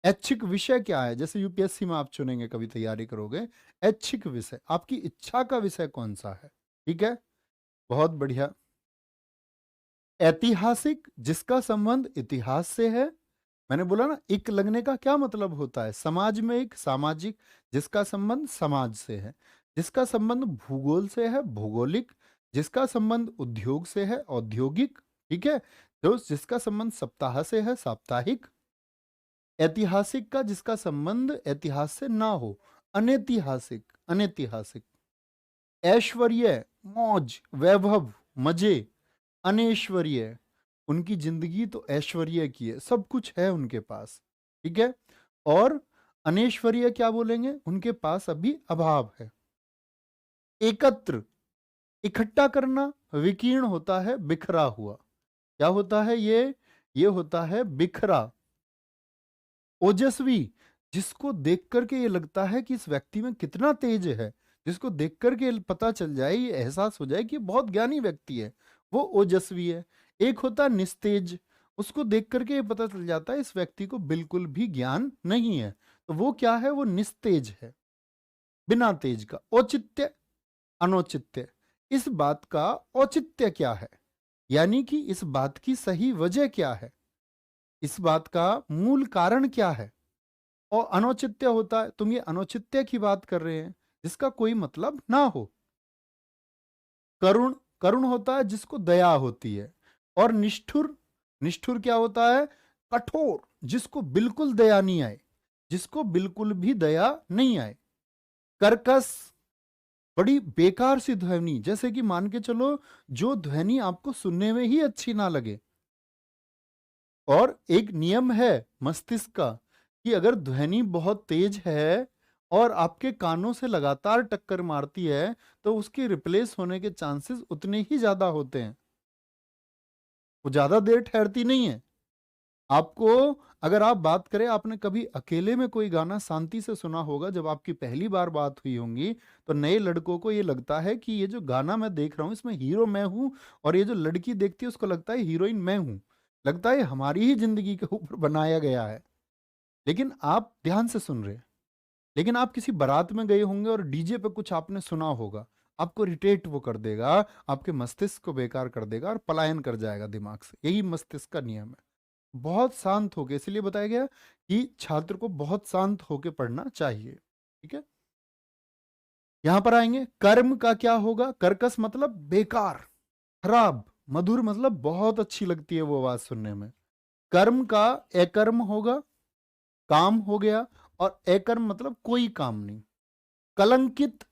[SPEAKER 1] ऐच्छिक विषय क्या है? जैसे यूपीएससी में आप चुनेंगे, कभी तैयारी करोगे, ऐच्छिक विषय आपकी इच्छा का विषय कौन सा है, ठीक है। बहुत बढ़िया। ऐतिहासिक जिसका संबंध इतिहास से है। मैंने बोला ना, इक लगने का क्या मतलब होता है? समाज में एक, सामाजिक, जिसका संबंध समाज से है। जिसका संबंध भूगोल से है, भौगोलिक। जिसका संबंध उद्योग से है, औद्योगिक, ठीक है। तो जिसका संबंध सप्ताह से है, साप्ताहिक। ऐतिहासिक का जिसका संबंध इतिहास से ना हो, अनैतिहासिक, अनैतिहासिक। ऐश्वर्य, मौज, वैभव, मजे। अनैश्वर्य, उनकी जिंदगी तो ऐश्वर्य की है, सब कुछ है उनके पास, ठीक है। और अनैश्वर्य क्या बोलेंगे? उनके पास अभी अभाव है। एकत्र, इकट्ठा करना। विकीर्ण होता है बिखरा हुआ। क्या होता है ये होता है बिखरा। ओजस्वी, जिसको देख करके ये लगता है कि इस व्यक्ति में कितना तेज है, जिसको देख करके पता चल जाए, ये एहसास हो जाए कि बहुत ज्ञानी व्यक्ति है, वो ओजस्वी है। एक होता है निस्तेज, उसको देख करके ये पता चल जाता है इस व्यक्ति को बिल्कुल भी ज्ञान नहीं है, तो वो क्या है? वो निस्तेज है, बिना तेज का। औचित्य, अनौचित्य, इस बात का औचित्य क्या है, यानी कि इस बात की सही वजह क्या है, इस बात का मूल कारण क्या है। और अनौचित्य होता है, तुम ये अनौचित्य की बात कर रहे हैं जिसका कोई मतलब ना हो। करुण, करुण होता है जिसको दया होती है। और निष्ठुर, निष्ठुर क्या होता है? कठोर, जिसको बिल्कुल दया नहीं आए, जिसको बिल्कुल भी दया नहीं आए। कर्कश, बड़ी बेकार सी ध्वनि, जैसे कि मान के चलो जो ध्वनि आपको सुनने में ही अच्छी ना लगे। और एक नियम है मस्तिष्क का कि अगर ध्वनि बहुत तेज है और आपके कानों से लगातार टक्कर मारती है, तो उसके रिप्लेस होने के चांसेस उतने ही ज्यादा होते हैं, वो ज्यादा देर ठहरती नहीं है। आपको, अगर आप बात करें, आपने कभी अकेले में कोई गाना शांति से सुना होगा जब आपकी पहली बार बात हुई होंगी, तो नए लड़कों को ये लगता है कि ये जो गाना मैं देख रहा हूं इसमें हीरो मैं हूं, और ये जो लड़की देखती है उसको लगता है हीरोइन मैं हूं। लगता है हमारी ही जिंदगी के ऊपर बनाया गया है। लेकिन आप ध्यान से सुन रहे हैं, लेकिन आप किसी बारात में गए होंगे और डीजे पे कुछ आपने सुना होगा, आपको इरिटेट वो कर देगा, आपके मस्तिष्क को बेकार कर देगा और पलायन कर जाएगा दिमाग से। यही मस्तिष्क का नियम है। बहुत शांत होके, इसलिए बताया गया कि छात्र को बहुत शांत होके पढ़ना चाहिए। ठीक है, यहां पर आएंगे। कर्म का क्या होगा? कर्कश मतलब बेकार, खराब। मधुर मतलब बहुत अच्छी लगती है वो आवाज सुनने में। कर्म का अकर्म होगा, काम हो गया। और अकर्म मतलब कोई काम नहीं। कलंकित,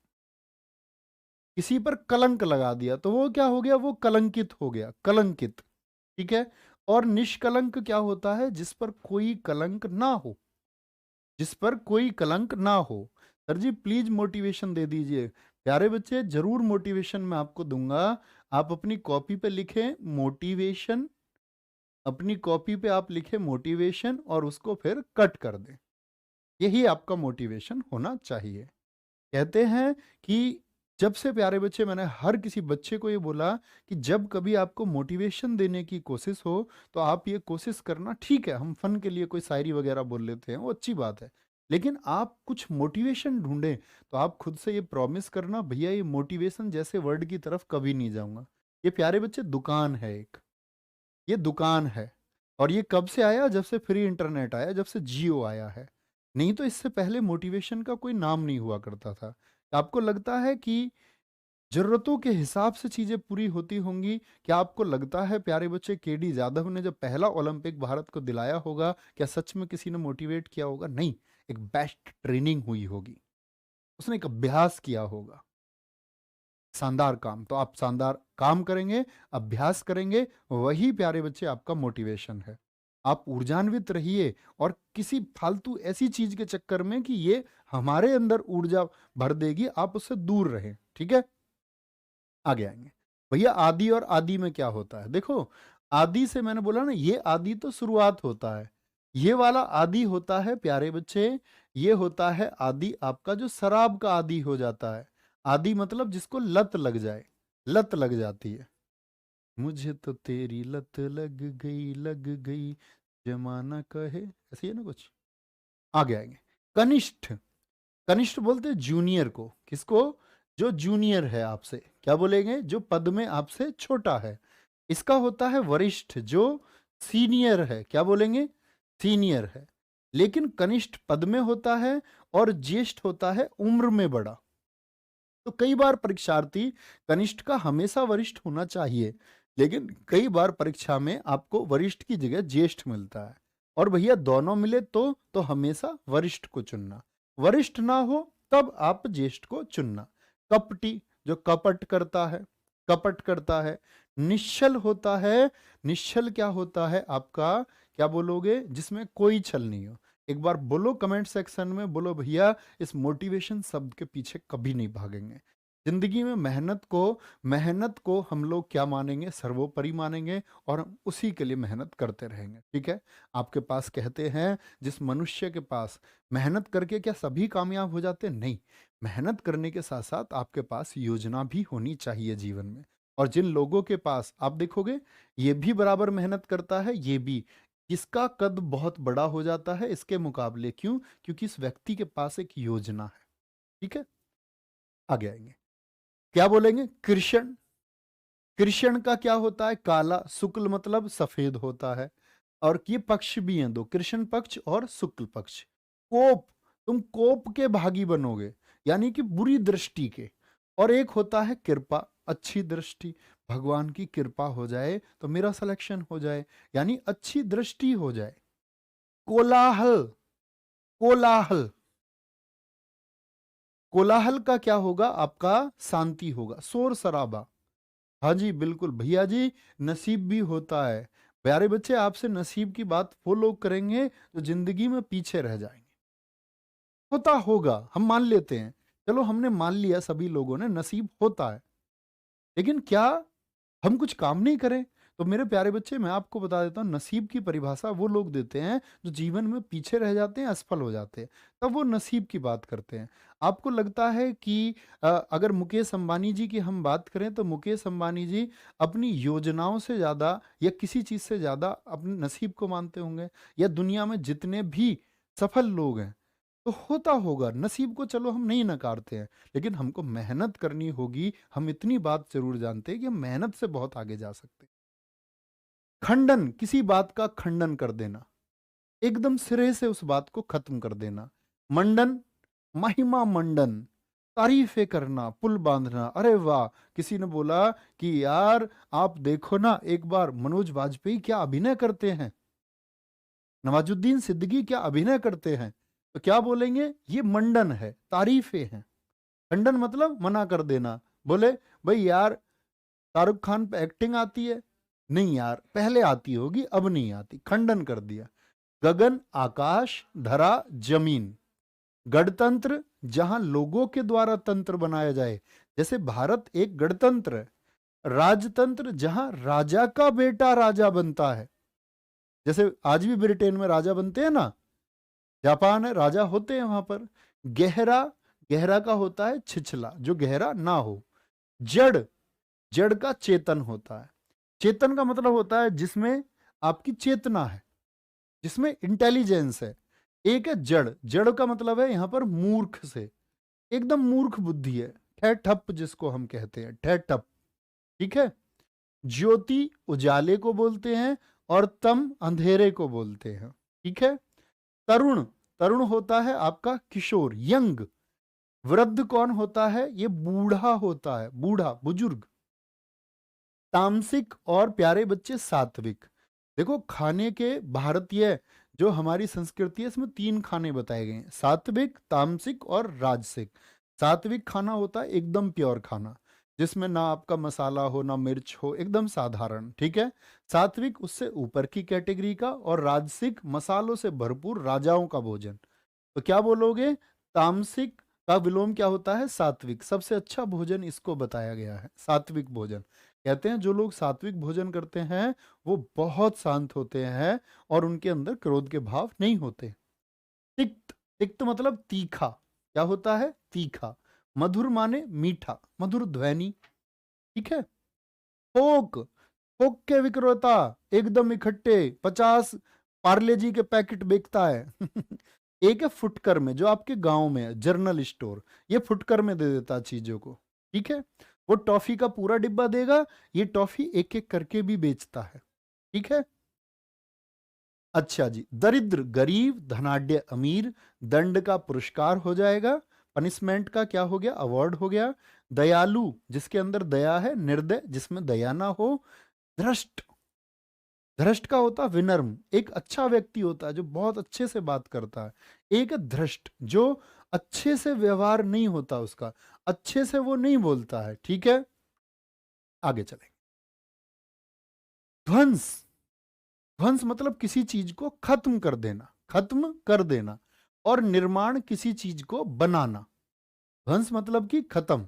[SPEAKER 1] किसी पर कलंक लगा दिया तो वो क्या हो गया? वो कलंकित हो गया, कलंकित। ठीक है। और निष्कलंक क्या होता है? जिस पर कोई कलंक ना हो, जिस पर कोई कलंक ना हो। सर जी प्लीज मोटिवेशन दे दीजिए। प्यारे बच्चे जरूर मोटिवेशन मैं आपको दूंगा। आप अपनी कॉपी पे लिखें मोटिवेशन, अपनी कॉपी पे आप लिखें मोटिवेशन और उसको फिर कट कर दें। यही आपका मोटिवेशन होना चाहिए। कहते हैं कि जब से प्यारे बच्चे मैंने हर किसी बच्चे को ये बोला कि जब कभी आपको मोटिवेशन देने की कोशिश हो तो आप ये कोशिश करना, ठीक है हम फन के लिए कोई शायरी वगैरह बोल लेते हैं वो अच्छी बात है, लेकिन आप कुछ मोटिवेशन ढूंढें तो आप खुद से ये प्रॉमिस करना भैया ये मोटिवेशन जैसे वर्ड की तरफ कभी नहीं जाऊंगा। ये प्यारे बच्चे दुकान है एक, ये दुकान है। और ये कब से आया? जब से फ्री इंटरनेट आया, जब से जियो आया है। नहीं तो इससे पहले मोटिवेशन का कोई नाम नहीं हुआ करता था। आपको लगता है कि जरूरतों के हिसाब से चीजें पूरी होती होंगी? क्या आपको लगता है प्यारे बच्चे केडी जाधव ने जब पहला ओलंपिक भारत को दिलाया होगा, क्या सच में किसी ने मोटिवेट किया होगा? नहीं, एक बेस्ट ट्रेनिंग हुई होगी, उसने एक अभ्यास किया होगा। शानदार काम, तो आप शानदार काम करेंगे, अभ्यास करेंगे, वही प्यारे बच्चे आपका मोटिवेशन है। आप ऊर्जान्वित रहिए और किसी फालतू ऐसी चीज के चक्कर में कि ये हमारे अंदर ऊर्जा भर देगी, आप उससे दूर रहें। ठीक है, आगे आएंगे। भैया आदि और आदि में क्या होता है? देखो, आदि से मैंने बोला ना, ये आदि तो शुरुआत होता है, ये वाला आदि होता है प्यारे बच्चे, ये होता है आदि आपका जो शराब का आदि हो जाता है। आदि मतलब जिसको लत लग जाए, लत लग जाती है। मुझे तो तेरी लत लग गई, जमाना कहे, ऐसी है ना कुछ। आगे आएंगे। कनिष्ठ, कनिष्ठ बोलते हैं जूनियर को। किसको? जो जूनियर है आपसे। क्या बोलेंगे? जो पद में आपसे छोटा है। इसका होता है वरिष्ठ, जो सीनियर है। क्या बोलेंगे? सीनियर है। लेकिन कनिष्ठ पद में होता है और ज्येष्ठ होता है उम्र में बड़ा। तो कई बार परीक्षार्थी, कनिष्ठ का हमेशा वरिष्ठ होना चाहिए, लेकिन कई बार परीक्षा में आपको वरिष्ठ की जगह ज्येष्ठ मिलता है। और भैया दोनों मिले तो हमेशा वरिष्ठ को चुनना। वरिष्ठ ना हो तब आप ज्येष्ठ को चुनना। कपटी, जो कपट करता है, कपट करता है। निश्चल होता है, निश्चल क्या होता है आपका? क्या बोलोगे? जिसमें कोई छल नहीं हो। एक बार बोलो कमेंट सेक्शन में, बोलो भैया इस मोटिवेशन शब्द के पीछे कभी नहीं भागेंगे। जिंदगी में मेहनत को हम लोग क्या मानेंगे? सर्वोपरि मानेंगे और हम उसी के लिए मेहनत करते रहेंगे। ठीक है, आपके पास कहते हैं जिस मनुष्य के पास मेहनत करके क्या सभी कामयाब हो जाते? नहीं, मेहनत करने के साथ साथ आपके पास योजना भी होनी चाहिए जीवन में। और जिन लोगों के पास आप देखोगे ये भी बराबर मेहनत करता है, ये भी, इसका कद बहुत बड़ा हो जाता है इसके मुकाबले। क्यों? क्योंकि इस व्यक्ति के पास एक योजना है। ठीक है, आगे आएंगे। क्या बोलेंगे? कृष्ण, कृष्ण का क्या होता है? काला। शुक्ल मतलब सफेद होता है। और ये पक्ष भी हैं दो, कृष्ण पक्ष और शुक्ल पक्ष। कोप, तुम कोप के भागी बनोगे, यानी कि बुरी दृष्टि के। और एक होता है कृपा, अच्छी दृष्टि। भगवान की कृपा हो जाए तो मेरा सिलेक्शन हो जाए, यानी अच्छी दृष्टि हो जाए। कोलाहल, कोलाहल, कोलाहल का क्या होगा आपका? शांति होगा, शोर शराबा। हाँ जी बिल्कुल भैया जी, नसीब भी होता है। प्यारे बच्चे आपसे नसीब की बात वो लोग करेंगे जो जिंदगी में पीछे रह जाएंगे। होता होगा, हम मान लेते हैं, चलो हमने मान लिया सभी लोगों ने नसीब होता है, लेकिन क्या हम कुछ काम नहीं करें? तो मेरे प्यारे बच्चे मैं आपको बता देता हूँ, नसीब की परिभाषा वो लोग देते हैं जो जीवन में पीछे रह जाते हैं, असफल हो जाते हैं, तब वो नसीब की बात करते हैं। आपको लगता है कि अगर मुकेश अंबानी जी की हम बात करें तो मुकेश अंबानी जी अपनी योजनाओं से ज़्यादा या किसी चीज़ से ज़्यादा अपने नसीब को मानते होंगे? या दुनिया में जितने भी सफल लोग हैं तो होता होगा, नसीब को चलो हम नहीं नकारते हैं, लेकिन हमको मेहनत करनी होगी। हम इतनी बात ज़रूर जानते हैं कि हम मेहनत से बहुत आगे जा सकते हैं। खंडन, किसी बात का खंडन कर देना, एकदम सिरे से उस बात को खत्म कर देना। मंडन, महिमा मंडन, तारीफ़ें करना, पुल बाँधना। अरे वाह! किसी ने बोला कि यार आप देखो ना एक बार मनोज वाजपेयी क्या अभिनय करते हैं, नवाजुद्दीन सिद्दीकी क्या अभिनय करते हैं। तो क्या बोलेंगे? ये मंडन है, तारीफ़ें हैं। खंडन मतलब मना कर देना। बोले, "भई यार शाहरुख खान पे एक्टिंग आती है?" "नहीं यार, पहले आती होगी, अब नहीं आती।" खंडन कर दिया। गगन, आकाश, धरा, जमीन। गणतंत्र, जहां लोगों के द्वारा तंत्र बनाया जाए, जैसे भारत एक गणतंत्र है। राजतंत्र, जहां राजा का बेटा राजा बनता है, जैसे आज भी ब्रिटेन में राजा बनते हैं ना, जापान है राजा होते हैं वहां पर। गहरा, गहरा का होता है छिछला, जो गहरा ना हो। जड़, जड़ का चेतन होता है। चेतन का मतलब होता है जिसमें आपकी चेतना है, जिसमें इंटेलिजेंस है। एक है जड़, जड़ का मतलब है यहां पर मूर्ख से, एकदम मूर्ख बुद्धि है, ठै ठप जिसको हम कहते हैं, ठै ठप। ठीक है। ज्योति, उजाले को बोलते हैं, और तम, अंधेरे को बोलते हैं। ठीक है। तरुण, तरुण होता है आपका किशोर, यंग। वृद्ध कौन होता है? ये बूढ़ा होता है, बूढ़ा, बुजुर्ग। तामसिक और प्यारे बच्चे सात्विक। देखो खाने के भारतीय जो हमारी संस्कृति है इसमें 3 खाने बताए गए हैं, सात्विक, तामसिक और राजसिक। सात्विक खाना होता है एकदम प्योर खाना, जिसमें ना आपका मसाला हो ना मिर्च हो, एकदम साधारण। ठीक है। सात्विक उससे ऊपर की कैटेगरी का, और राजसिक मसालों से भरपूर राजाओं का भोजन। तो क्या बोलोगे? तामसिक का विलोम क्या होता है? सात्विक। सबसे अच्छा भोजन इसको बताया गया है, सात्विक भोजन। कहते हैं जो लोग सात्विक भोजन करते हैं वो बहुत शांत होते हैं और उनके अंदर क्रोध के भाव नहीं होते। तिक्त, तिक्त मतलब तीखा। क्या होता है? तीखा। मधुर माने मीठा, मधुर ध्वनि। ठीक है। थोक, थोक के विक्रेता, एकदम इकट्ठे 50 पार्ले जी के पैकेट बेचता है। एक है फुटकर में, जो आपके गांव में है, जर्नल स्टोर, ये फुटकर में दे देता चीजों को। ठीक है। वो टॉफी का पूरा डिब्बा देगा, ये टॉफी एक एक करके भी बेचता है। ठीक है। अच्छा जी, दरिद्र गरीब, धनाढ्य अमीर। दंड का पुरस्कार हो जाएगा, पनिशमेंट का क्या हो गया? अवार्ड हो गया। दयालु, जिसके अंदर दया है। निर्दय, जिसमें दया ना हो। धृष्ट, धृष्ट का होता विनम्र, एक अच्छा व्यक्ति होता है जो बहुत अच्छे से बात करता है। एक है धृष्ट, जो अच्छे से व्यवहार नहीं होता उसका, अच्छे से वो नहीं बोलता है। ठीक है। आगे चलेंगे। ध्वंस, ध्वंस मतलब किसी चीज को खत्म कर देना, खत्म कर देना। और निर्माण, किसी चीज को बनाना। ध्वंस मतलब कि खत्म।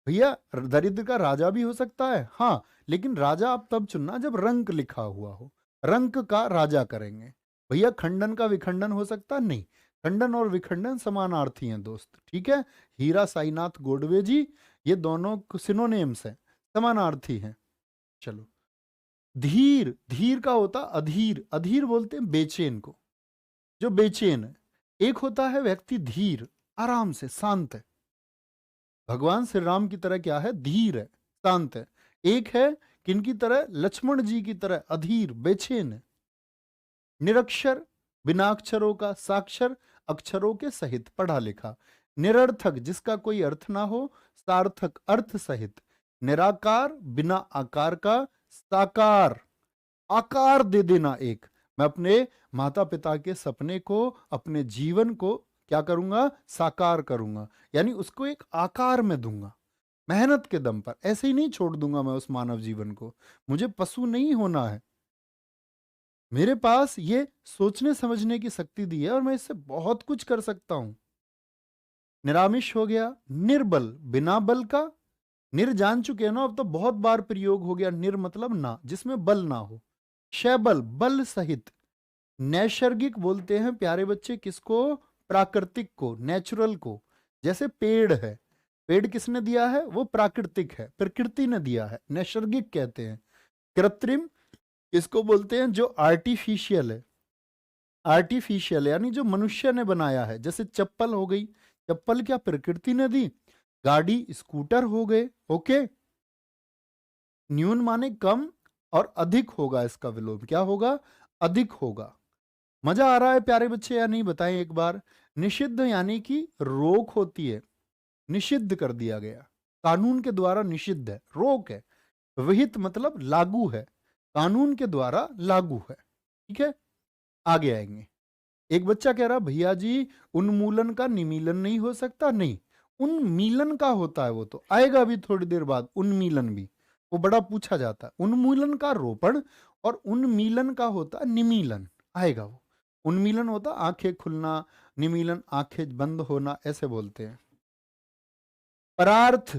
[SPEAKER 1] भैया दरिद्र का राजा भी हो सकता है, हाँ, लेकिन राजा आप तब चुनना जब रंक लिखा हुआ हो, रंक का राजा करेंगे। भैया खंडन का विखंडन हो सकता नहीं, खंडन और विखंडन समानार्थी हैं दोस्त। ठीक है। हीरा साईनाथ गोडवे जी, ये दोनों सिनोनिम्स हैं, समानार्थी हैं। चलो। धीर, धीर का होता अधीर, अधीर बोलते हैं बेचैन को, जो बेचैन है। एक होता है व्यक्ति धीर, आराम से शांत है। भगवान श्री राम की तरह क्या है? धीर है, शांत है। एक है किनकी तरह? लक्ष्मण जी की तरह अधीर, बेचैन है। निरक्षर, बिना अक्षरों का, साक्षर, अक्षरों के सहित, पढ़ा लिखा। निरर्थक, जिसका कोई अर्थ ना हो, सार्थक, अर्थ सहित। निराकार, बिना आकार का, साकार, आकार दे देना एक। मैं अपने माता पिता के सपने को, अपने जीवन को क्या करूंगा? साकार करूंगा, यानी उसको एक आकार में दूंगा, मेहनत के दम पर। ऐसे ही नहीं छोड़ दूंगा मैं उस मानव जीवन को। मुझे पशु नहीं होना है। मेरे पास ये सोचने समझने की शक्ति दी है और मैं इससे बहुत कुछ कर सकता हूं। निरामिष हो गया। निर्बल, बिना बल का। निर जान चुके हैं ना, अब तो बहुत बार प्रयोग हो गया। निर मतलब ना, जिसमें बल ना हो। शैबल, बल सहित। नैसर्गिक बोलते हैं प्यारे बच्चे किसको? प्राकृतिक को, नेचुरल को। जैसे पेड़ है, पेड़ किसने दिया है? वो प्राकृतिक है, प्रकृति ने दिया है, नैसर्गिक कहते हैं। कृत्रिम, इसको बोलते हैं जो आर्टिफिशियल है, आर्टिफिशियल यानी जो मनुष्य ने बनाया है, जैसे चप्पल हो गई, चप्पल क्या प्रकृति ने दी? गाड़ी स्कूटर हो गए, ओके। न्यून माने कम, और अधिक होगा इसका विलोम, क्या होगा? अधिक होगा। मजा आ रहा है प्यारे बच्चे या नहीं, बताएं एक बार। निषिद्ध यानी कि रोक होती है, निषिद्ध कर दिया गया, कानून के द्वारा निषिद्ध है, रोक है। विहित मतलब लागू है, कानून के द्वारा लागू है, ठीक है। आगे आएंगे। एक बच्चा कह रहा भैया जी उन्मूलन का निमीलन नहीं हो सकता, नहीं, उन्मीलन का होता है, वो तो आएगा अभी थोड़ी देर बाद, उन्मीलन भी वो बड़ा पूछा जाता है। उन्मूलन का रोपण और उन्मीलन का होता है निमीलन, आएगा वो। उन्मीलन होता आंखें खुलना, निमीलन आंखें बंद होना, ऐसे बोलते हैं। परार्थ,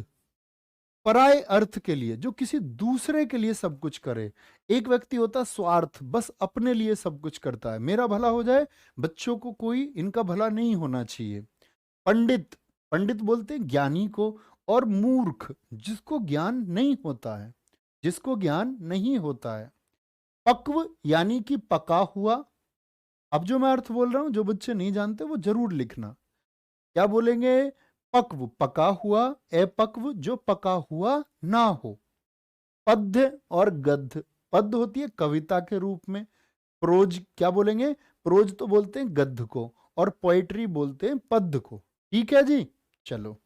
[SPEAKER 1] पराय अर्थ के लिए, जो किसी दूसरे के लिए सब कुछ करे। एक व्यक्ति होता स्वार्थ, बस अपने लिए सब कुछ करता है, मेरा भला हो जाए, बच्चों को कोई इनका भला नहीं होना चाहिए। पंडित, पंडित बोलते हैं ज्ञानी को, और मूर्ख जिसको ज्ञान नहीं होता है, जिसको ज्ञान नहीं होता है। पक्व यानी कि पका हुआ। अब जो मैं अर्थ बोल रहा हूं, जो बच्चे नहीं जानते वो जरूर लिखना। क्या बोलेंगे? पक्व पका हुआ, अपक्व जो पका हुआ ना हो। पद्य और गद्य, पद्य होती है कविता के रूप में, प्रोज क्या बोलेंगे? प्रोज तो बोलते हैं गद्य को, और पोएट्री बोलते हैं पद्य को, ठीक है जी। चलो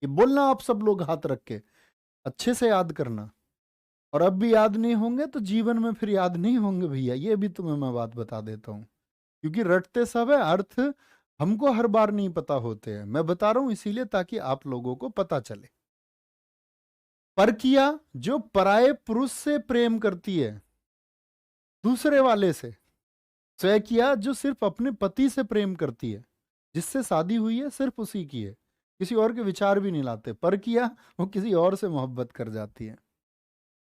[SPEAKER 1] ये बोलना आप सब लोग हाथ रख के, अच्छे से याद करना। और अब भी याद नहीं होंगे तो जीवन में फिर याद नहीं होंगे भैया, ये भी तुम्हें मैं बात बता देता हूं, क्योंकि रटते सब है अर्थ, हमको हर बार नहीं पता होते हैं, मैं बता रहा हूं इसीलिए ताकि आप लोगों को पता चले। परकिया जो पराये पुरुष से प्रेम करती है, दूसरे वाले से। स्वकीया जो सिर्फ अपने पति से प्रेम करती है, जिससे शादी हुई है सिर्फ उसी की है, किसी और के विचार भी नहीं लाते। परकिया वो किसी और से मोहब्बत कर जाती है।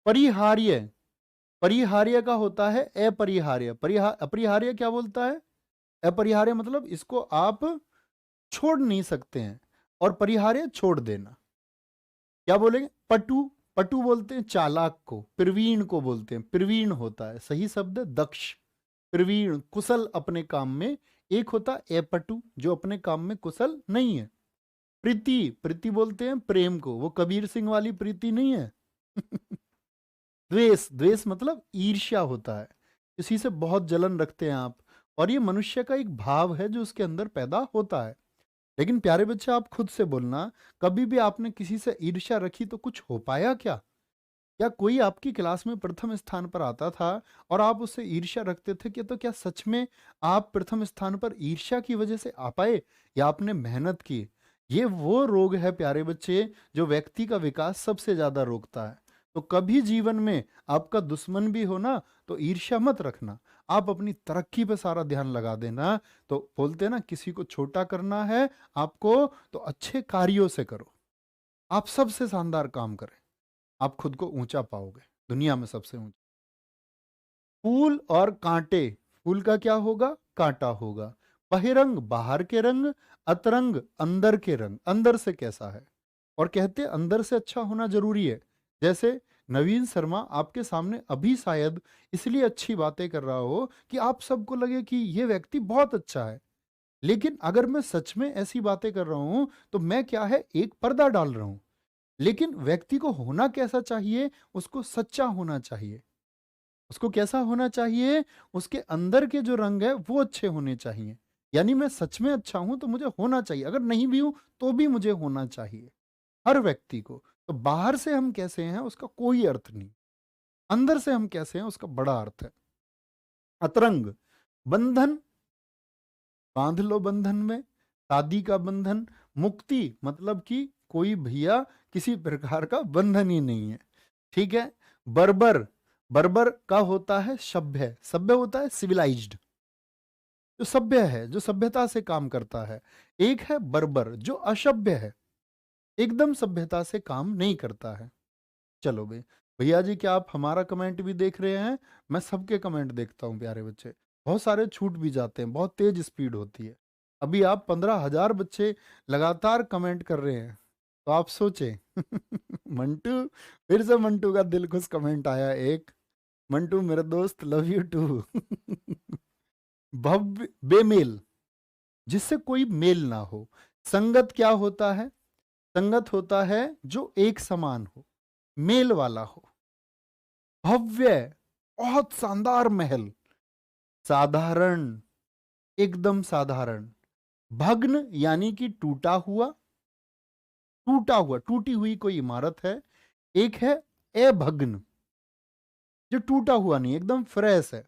[SPEAKER 1] परिहार्य, परिहार्य का होता है अपरिहार्य। अपरिहार्य क्या बोलता है? अपरिहार्य मतलब इसको आप छोड़ नहीं सकते हैं, और परिहार्य छोड़ देना। क्या बोलेंगे? पटु, पटु बोलते हैं चालाक को, प्रवीण को बोलते हैं, प्रवीण होता है सही शब्द दक्ष, प्रवीण कुशल अपने काम में। एक होता अपटु जो अपने काम में कुशल नहीं है। प्रीति, प्रीति बोलते हैं प्रेम को, वो कबीर सिंह वाली प्रीति नहीं है। द्वेष, द्वेष मतलब ईर्ष्या होता है, किसी से बहुत जलन रखते हैं आप, और ये मनुष्य का एक भाव है जो उसके अंदर पैदा होता है। लेकिन प्यारे बच्चे आप खुद से बोलना, कभी भी आपने किसी से ईर्ष्या रखी तो कुछ हो पाया क्या? क्या कोई आपकी क्लास में प्रथम स्थान पर आता था और आप उससे ईर्ष्या रखते थे कि, तो क्या सच में आप प्रथम स्थान पर ईर्ष्या की वजह से आ पाए, या आपने मेहनत की? ये वो रोग है प्यारे बच्चे जो व्यक्ति का विकास सबसे ज्यादा रोकता है। तो कभी जीवन में आपका दुश्मन भी हो ना तो ईर्ष्या मत रखना, आप अपनी तरक्की पे सारा ध्यान लगा देना। तो बोलते हैं ना, किसी को छोटा करना है आपको तो अच्छे कार्यों से करो, आप सबसे शानदार काम करें, आप खुद को ऊंचा पाओगे, दुनिया में सबसे ऊंचा। फूल और कांटे, फूल का क्या होगा? कांटा होगा। बहिरंग बाहर के रंग, अतरंग अंदर के रंग, अंदर से कैसा है। और कहते हैं अंदर से अच्छा होना जरूरी है। जैसे नवीन शर्मा आपके सामने अभी शायद इसलिए अच्छी बातें कर रहा हो कि आप सबको लगे कि ये व्यक्ति बहुत अच्छा है, लेकिन अगर मैं सच में ऐसी बातें कर रहा हूं तो मैं क्या है, एक पर्दा डाल रहा हूं। लेकिन व्यक्ति को होना कैसा चाहिए? उसको सच्चा होना चाहिए। उसको कैसा होना चाहिए? उसके अंदर के जो रंग है वो अच्छे होने चाहिए। यानी मैं सच में अच्छा हूं तो मुझे होना चाहिए, अगर नहीं भी हूं तो भी मुझे होना चाहिए, हर व्यक्ति को। तो बाहर से हम कैसे हैं उसका कोई अर्थ नहीं, अंदर से हम कैसे हैं उसका बड़ा अर्थ है। अतरंग, बंधन, बांध लो बंधन में, शादी का बंधन। मुक्ति मतलब कि कोई भैया किसी प्रकार का बंधन ही नहीं है, ठीक है। बर्बर, बर्बर का होता है सभ्य, सभ्य होता है सिविलाइज्ड, जो सभ्य है, जो सभ्यता से काम करता है। एक है बर्बर जो असभ्य है, एकदम सभ्यता से काम नहीं करता है। चलो भाई, भैया जी क्या आप हमारा कमेंट भी देख रहे हैं? मैं सबके कमेंट देखता हूँ प्यारे बच्चे, बहुत सारे छूट भी जाते हैं, बहुत तेज स्पीड होती है। अभी आप 15,000 बच्चे लगातार कमेंट कर रहे हैं, तो आप सोचें। मंटू, फिर से मंटू का दिल खुश कमेंट आया एक। मंटू मेरे दोस्त, लव यू टू। भव्य बेमेल, जिससे कोई मेल ना हो। संगत क्या होता है? संगत होता है जो एक समान हो, मेल वाला हो। भव्य, बहुत शानदार महल। साधारण, एकदम साधारण। भग्न यानी कि टूटा हुआ, टूटा हुआ, टूटी हुई कोई इमारत है। एक है अभग्न, जो टूटा हुआ नहीं, एकदम फ्रेश है।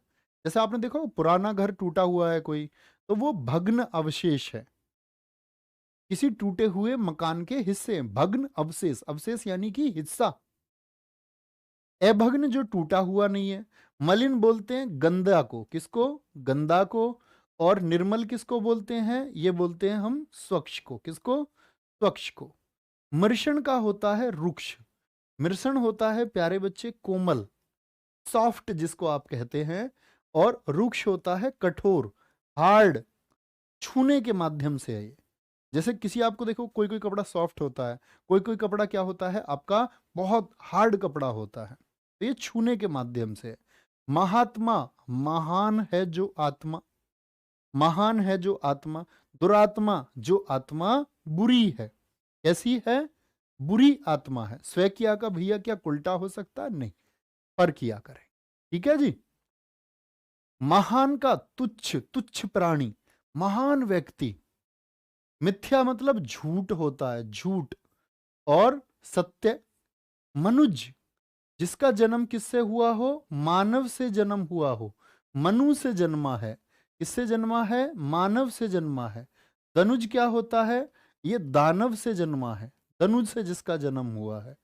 [SPEAKER 1] जैसे आपने देखा पुराना घर टूटा हुआ है कोई, तो वो भग्न अवशेष है, किसी टूटे हुए मकान के हिस्से। भग्न अवशेष, अवशेष यानी कि हिस्सा। अभग्न जो टूटा हुआ नहीं है। मलिन बोलते हैं गंदा को, किसको? गंदा को। और निर्मल किसको बोलते हैं? ये बोलते हैं हम स्वच्छ को। किसको? स्वच्छ को। मृषण का होता है रुक्ष। मृषण होता है प्यारे बच्चे कोमल, सॉफ्ट जिसको आप कहते हैं। और रुक्ष होता है कठोर, हार्ड, छूने के माध्यम से है ये। जैसे किसी, आपको देखो कोई कोई कपड़ा सॉफ्ट होता है, कोई कोई कपड़ा क्या होता है आपका, बहुत हार्ड कपड़ा होता है। तो ये छूने के माध्यम से है। महात्मा, महान है जो आत्मा, महान है जो आत्मा। दुरात्मा, जो आत्मा बुरी है। कैसी है? बुरी आत्मा है। स्व किया का भैया क्या उल्टा हो सकता है? नहीं, पर किया करें। ठीक है जी। महान का तुच्छ, तुच्छ प्राणी, महान व्यक्ति। मिथ्या मतलब झूठ होता है, झूठ। और सत्य, मनुज, जिसका जन्म किससे हुआ हो? मानव से जन्म हुआ हो। मनु से जन्मा है। किससे जन्मा है? मानव से जन्मा है। दनुज क्या होता है? ये दानव से जन्मा है। दनुज से जिसका जन्म हुआ है,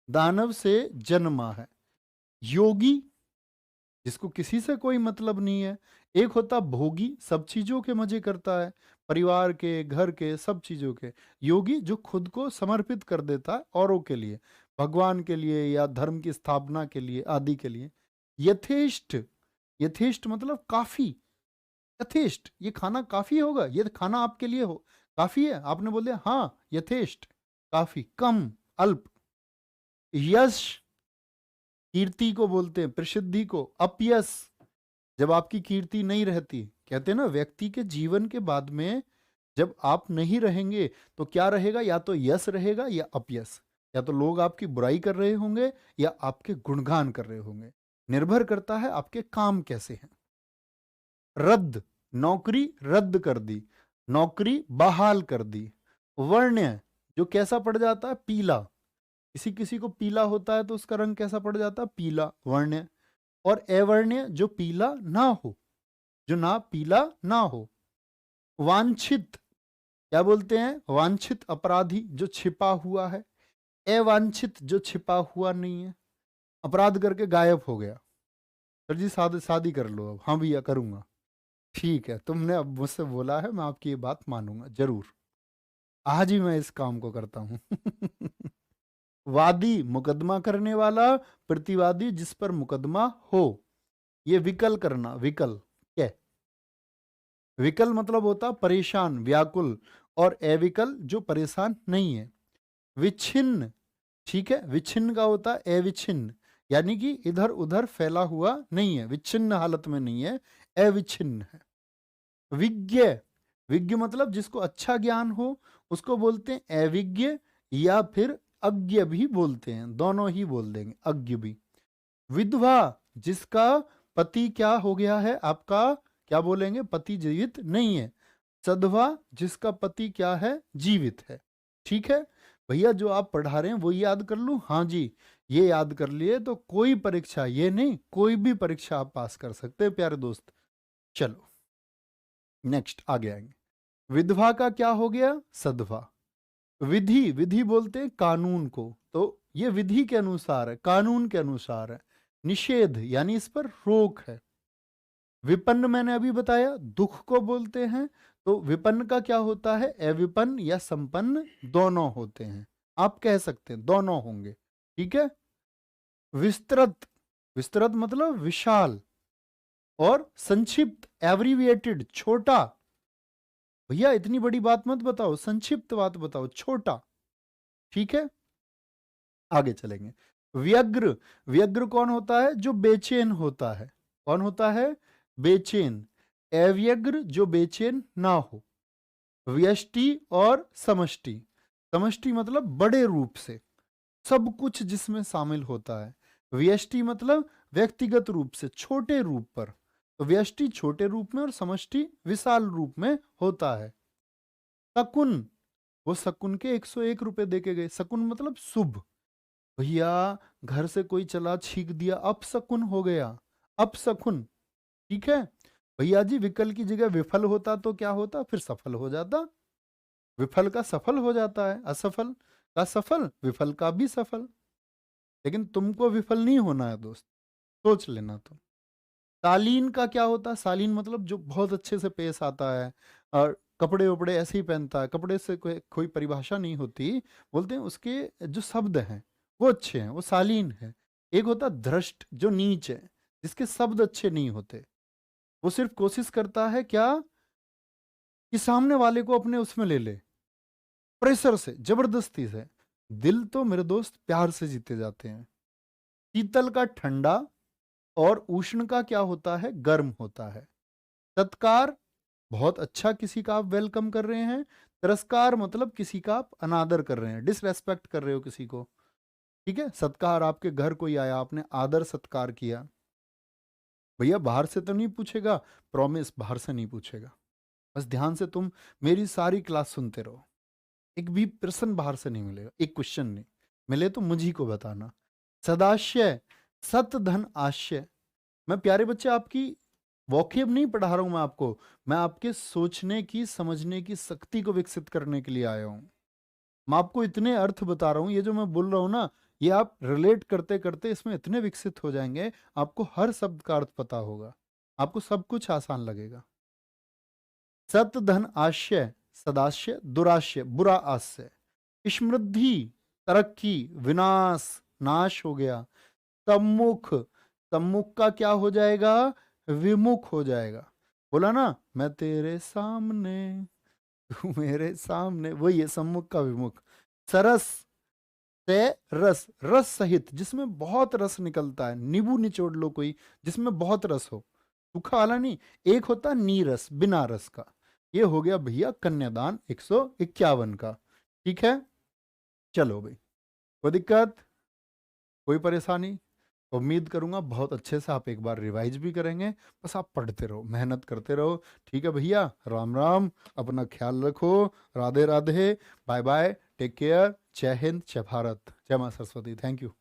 [SPEAKER 1] दानव से जन्मा है। योगी, जिसको किसी से कोई मतलब नहीं है। एक होता भोगी, सब चीजों के मजे करता है, परिवार के, घर के, सब चीजों के। योगी जो खुद को समर्पित कर देता है औरों के लिए, भगवान के लिए या धर्म की स्थापना के लिए आदि के लिए। यथेष्ट, यथेष्ट मतलब काफी। यथेष्ट, ये खाना काफी होगा, ये खाना आपके लिए हो काफी है। आपने बोल दिया हाँ यथेष्ट, काफी, कम, अल्प। यश, कीर्ति को बोलते हैं, प्रसिद्धि को। अपयश, जब आपकी कीर्ति नहीं रहती। कहते हैं ना, व्यक्ति के जीवन के बाद में जब आप नहीं रहेंगे तो क्या रहेगा? या तो यश रहेगा या अपयश। या तो लोग आपकी बुराई कर रहे होंगे या आपके गुणगान कर रहे होंगे। निर्भर करता है आपके काम कैसे हैं। रद्द, नौकरी रद्द कर दी, नौकरी बहाल कर दी। वर्ण्य, जो कैसा पड़ जाता है? पीला। किसी किसी को पीला होता है तो उसका रंग कैसा पड़ जाता है? पीला, वर्ण्य। और अवर्ण्य, जो पीला ना हो, जो ना पीला ना हो। वांछित, क्या बोलते हैं? वांछित अपराधी, जो छिपा हुआ है। अवांछित, जो छिपा हुआ नहीं है, अपराध करके गायब हो गया। सर जी शादी शादी कर लो अब। हाँ भैया करूंगा। ठीक है, तुमने अब मुझसे बोला है, मैं आपकी ये बात मानूंगा जरूर। आज ही मैं इस काम को करता हूं। वादी, मुकदमा करने वाला। प्रतिवादी, जिस पर मुकदमा हो। ये विकल करना, विकल क्या? विकल मतलब होता परेशान, व्याकुल। और अविकल, जो परेशान नहीं है। विच्छिन्न, ठीक है, विच्छिन्न का होता है अविच्छिन्न, यानी कि इधर उधर फैला हुआ नहीं है, विच्छिन्न हालत में नहीं है, अविच्छिन्न है। विज्ञ, विज्ञ मतलब जिसको अच्छा ज्ञान हो, उसको बोलते हैं अविज्ञ, या फिर अज्ञ भी बोलते हैं, दोनों ही बोल देंगे, अज्ञ भी। विधवा, जिसका पति क्या हो गया है आपका, क्या बोलेंगे? पति जीवित नहीं है। सधवा, जिसका पति क्या है? जीवित है। ठीक है भैया, जो आप पढ़ा रहे हैं वो याद कर लूं? हाँ जी, ये याद कर लिए तो कोई परीक्षा, ये नहीं कोई भी परीक्षा आप पास कर सकते हैं प्यारे दोस्त। चलो नेक्स्ट आगे आएंगे। विधवा का क्या हो गया? सधवा। विधि, विधि बोलते हैं कानून को, तो ये विधि के अनुसार है, कानून के अनुसार है। निषेध यानी इस पर रोक है। विपन्न मैंने अभी बताया, दुख को बोलते हैं। तो विपन्न का क्या होता है? अविपन्न या संपन्न, दोनों होते हैं। आप कह सकते हैं दोनों होंगे। ठीक है। विस्तृत, विस्तृत मतलब विशाल। और संक्षिप्त, एब्रीविएटेड, छोटा। भैया इतनी बड़ी बात मत बताओ, संक्षिप्त बात बताओ, छोटा। ठीक है, आगे चलेंगे। व्यग्र, व्यग्र कौन होता है? जो बेचैन होता है। कौन होता है? बेचैन। अव्यग्र जो बेचैन ना हो, व्यष्टि और समष्टि। समष्टि मतलब बड़े रूप से, सब कुछ जिसमें शामिल होता है। व्यष्टि मतलब व्यक्तिगत रूप से, छोटे रूप पर। तो व्यष्टि छोटे रूप में और समष्टि विशाल रूप में होता है। शकुन, वो शकुन के 101 रुपए दे के गए। शकुन मतलब शुभ। भैया घर से कोई चला छींक दिया, अपशकुन हो गया, अपशकुन। ठीक है भैया जी, विकल की जगह विफल होता तो क्या होता, फिर सफल हो जाता। विफल का सफल हो जाता है, असफल का सफल, विफल का भी सफल। लेकिन तुमको विफल नहीं होना है दोस्त, सोच लेना तुम। शालीन का क्या होता है, शालीन मतलब जो बहुत अच्छे से पेश आता है और कपड़े वपड़े ऐसे ही पहनता है। कपड़े से कोई परिभाषा नहीं होती, बोलते हैं उसके जो शब्द हैं वो अच्छे हैं, वो शालीन है। एक होता है धृष्ट, जो नीच है, जिसके शब्द अच्छे नहीं होते। वो सिर्फ कोशिश करता है क्या, कि सामने वाले को अपने उसमें ले ले, प्रेशर से, जबरदस्ती से। दिल तो मेरे दोस्त प्यार से जीते जाते हैं। शीतल का ठंडा, और उष्ण का क्या होता है, गर्म होता है। सत्कार, बहुत अच्छा किसी का आप वेलकम कर रहे हैं। तिरस्कार मतलब किसी का आप अनादर कर रहे हैं, डिसरेस्पेक्ट कर रहे हो किसी को। ठीक है, सत्कार, आपके घर कोई आया, आपने आदर सत्कार किया। भैया बाहर से तो नहीं पूछेगा, प्रॉमिस बाहर से नहीं पूछेगा। बस ध्यान से तुम मेरी सारी क्लास सुनते रहो, एक भी प्रश्न बाहर से नहीं मिलेगा, एक क्वेश्चन नहीं मिले तो मुझी को बताना। सदाशय, सत धन आशय। मैं प्यारे बच्चे आपकी वॉकेब नहीं पढ़ा रहा हूं, मैं आपके सोचने की, समझने की शक्ति को विकसित करने के लिए आया हूं। मैं आपको इतने अर्थ बता रहा हूं, ये जो मैं बोल रहा हूं ना, ये आप रिलेट करते करते इसमें इतने विकसित हो जाएंगे, आपको हर शब्द का अर्थ पता होगा, आपको सब कुछ आसान लगेगा। सत धन आशय, सदाशय, दुराशय बुरा आशय, समृद्धि तरक्की, विनाश नाश हो गया। सम्मुख, सम्मुख का क्या हो जाएगा, विमुख हो जाएगा। बोला ना, मैं तेरे सामने तू मेरे सामने, वही है सम्मुख का विमुख। सरस से रस, रस सहित, जिसमें बहुत रस निकलता है। नींबू निचोड़ लो कोई, जिसमें बहुत रस हो, सूखा वाला नहीं। एक होता नीरस, बिना रस का। ये हो गया भैया कन्यादान 151 का। ठीक है, चलो भाई, कोई दिक्कत, कोई परेशानी। उम्मीद करूंगा बहुत अच्छे से आप एक बार रिवाइज भी करेंगे। बस आप पढ़ते रहो, मेहनत करते रहो। ठीक है भैया, राम राम, अपना ख्याल रखो, Radhe Radhe, bye bye, take care, जय हिंद, जय भारत, जय मां सरस्वती, थैंक यू।